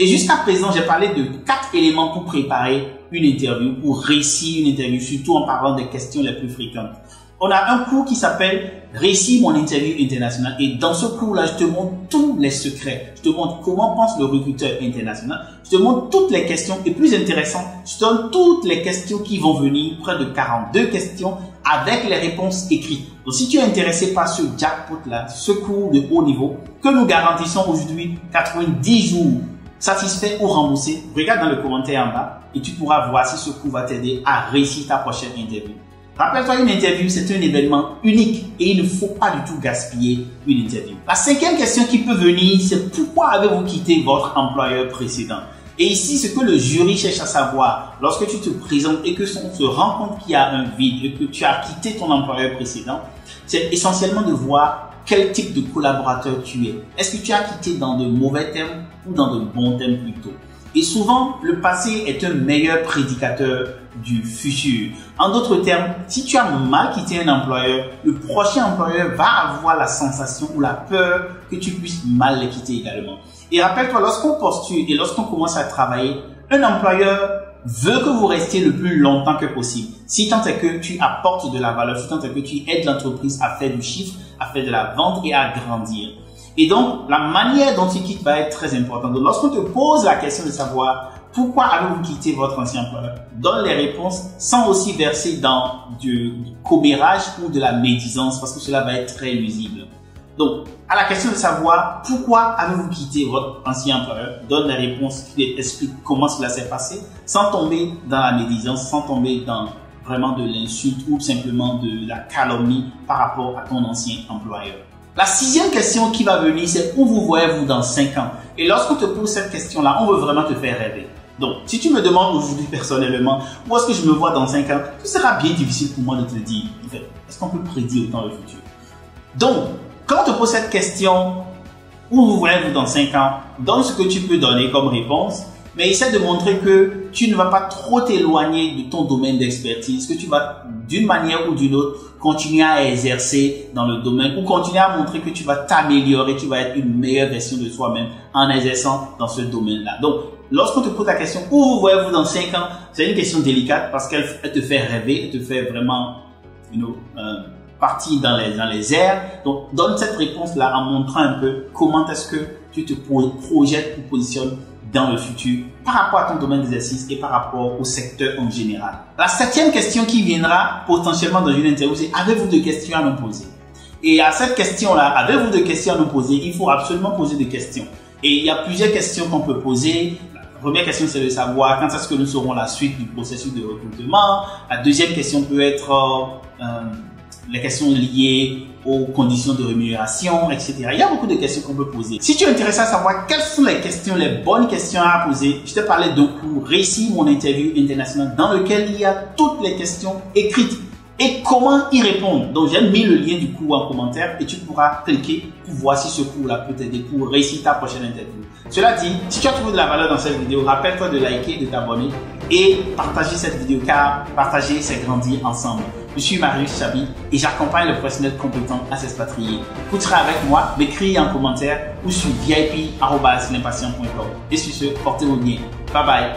Et jusqu'à présent, j'ai parlé de 4 éléments pour préparer une interview, pour réussir une interview, surtout en parlant des questions les plus fréquentes. on a un cours qui s'appelle Réussir mon interview internationale. Et dans ce cours-là, je te montre tous les secrets. Je te montre comment pense le recruteur international. Je te montre toutes les questions. Et plus intéressant, je te donne toutes les questions qui vont venir, près de 42 questions avec les réponses écrites. Donc, si tu es intéressé par ce jackpot-là, ce cours de haut niveau, que nous garantissons aujourd'hui 90 jours satisfait ou remboursé, regarde dans le commentaire en bas et tu pourras voir si ce cours va t'aider à réussir ta prochaine interview. Rappelle-toi, une interview, c'est un événement unique et il ne faut pas du tout gaspiller une interview. La cinquième question qui peut venir, c'est pourquoi avez-vous quitté votre employeur précédent? Et ici, ce que le jury cherche à savoir, lorsque tu te présentes et que on se rend compte qu'il y a un vide et que tu as quitté ton employeur précédent, c'est essentiellement de voir quel type de collaborateur tu es. Est-ce que tu as quitté dans de mauvais termes ou dans de bons termes plutôt? Et souvent, le passé est un meilleur prédicateur du futur. En d'autres termes, si tu as mal quitté un employeur, le prochain employeur va avoir la sensation ou la peur que tu puisses mal les quitter également. Et rappelle-toi, lorsqu'on postule et lorsqu'on commence à travailler, un employeur veut que vous restiez le plus longtemps que possible. Si tant est que tu apportes de la valeur, si tant est que tu aides l'entreprise à faire du chiffre, à faire de la vente et à grandir. Et donc, la manière dont tu quittes va être très importante. Donc, lorsqu'on te pose la question de savoir pourquoi avez-vous quitté votre ancien employeur, donne les réponses sans aussi verser dans du commérage ou de la médisance parce que cela va être très nuisible. Donc, à la question de savoir pourquoi avez-vous quitté votre ancien employeur, donne les réponses qui expliquent comment cela s'est passé sans tomber dans la médisance, sans tomber dans vraiment de l'insulte ou simplement de la calomnie par rapport à ton ancien employeur. La sixième question qui va venir, c'est où vous voyez-vous dans 5 ans? Et lorsqu'on te pose cette question-là, on veut vraiment te faire rêver. Donc, si tu me demandes aujourd'hui personnellement, où est-ce que je me vois dans 5 ans, ce sera bien difficile pour moi de te dire, en fait, est-ce qu'on peut prédire autant le futur? Donc, quand on te pose cette question, où vous voyez-vous dans 5 ans, donne ce que tu peux donner comme réponse, mais essaie de montrer que tu ne vas pas trop t'éloigner de ton domaine d'expertise, que tu vas d'une manière ou d'une autre continuer à exercer dans le domaine ou continuer à montrer que tu vas t'améliorer, tu vas être une meilleure version de toi-même en exerçant dans ce domaine-là. Donc, lorsqu'on te pose la question où vous voyez-vous dans 5 ans, c'est une question délicate parce qu'elle te fait rêver, elle te fait vraiment partir dans les airs. Donc, donne cette réponse-là en montrant un peu comment est-ce que tu te projettes ou positionnes dans le futur par rapport à ton domaine d'exercice et par rapport au secteur en général. La septième question qui viendra potentiellement dans une interview, c'est avez-vous des questions à nous poser? Et à cette question-là, avez-vous des questions à nous poser? Il faut absolument poser des questions. Et il y a plusieurs questions qu'on peut poser. La première question, c'est de savoir quand est-ce que nous saurons la suite du processus de recrutement. La deuxième question peut être les questions liées aux conditions de rémunération, etc. Il y a beaucoup de questions qu'on peut poser. Si tu es intéressé à savoir quelles sont les questions, les bonnes questions à poser, je te parlais d'un cours Réussir mon interview internationale dans lequel il y a toutes les questions écrites et comment y répondre. Donc, j'ai mis le lien du cours en commentaire et tu pourras cliquer pour voir si ce cours-là peut t'aider pour réussir ta prochaine interview. Cela dit, si tu as trouvé de la valeur dans cette vidéo, rappelle-toi de liker, de t'abonner et partager cette vidéo car partager, c'est grandir ensemble. Je suis Marius Chabi et j'accompagne le professionnel compétent à s'expatrier. Pour travailler avec moi, m'écris en commentaire ou sur vip@limpatient.com. Et sur ce, portez-vous bien. Bye bye.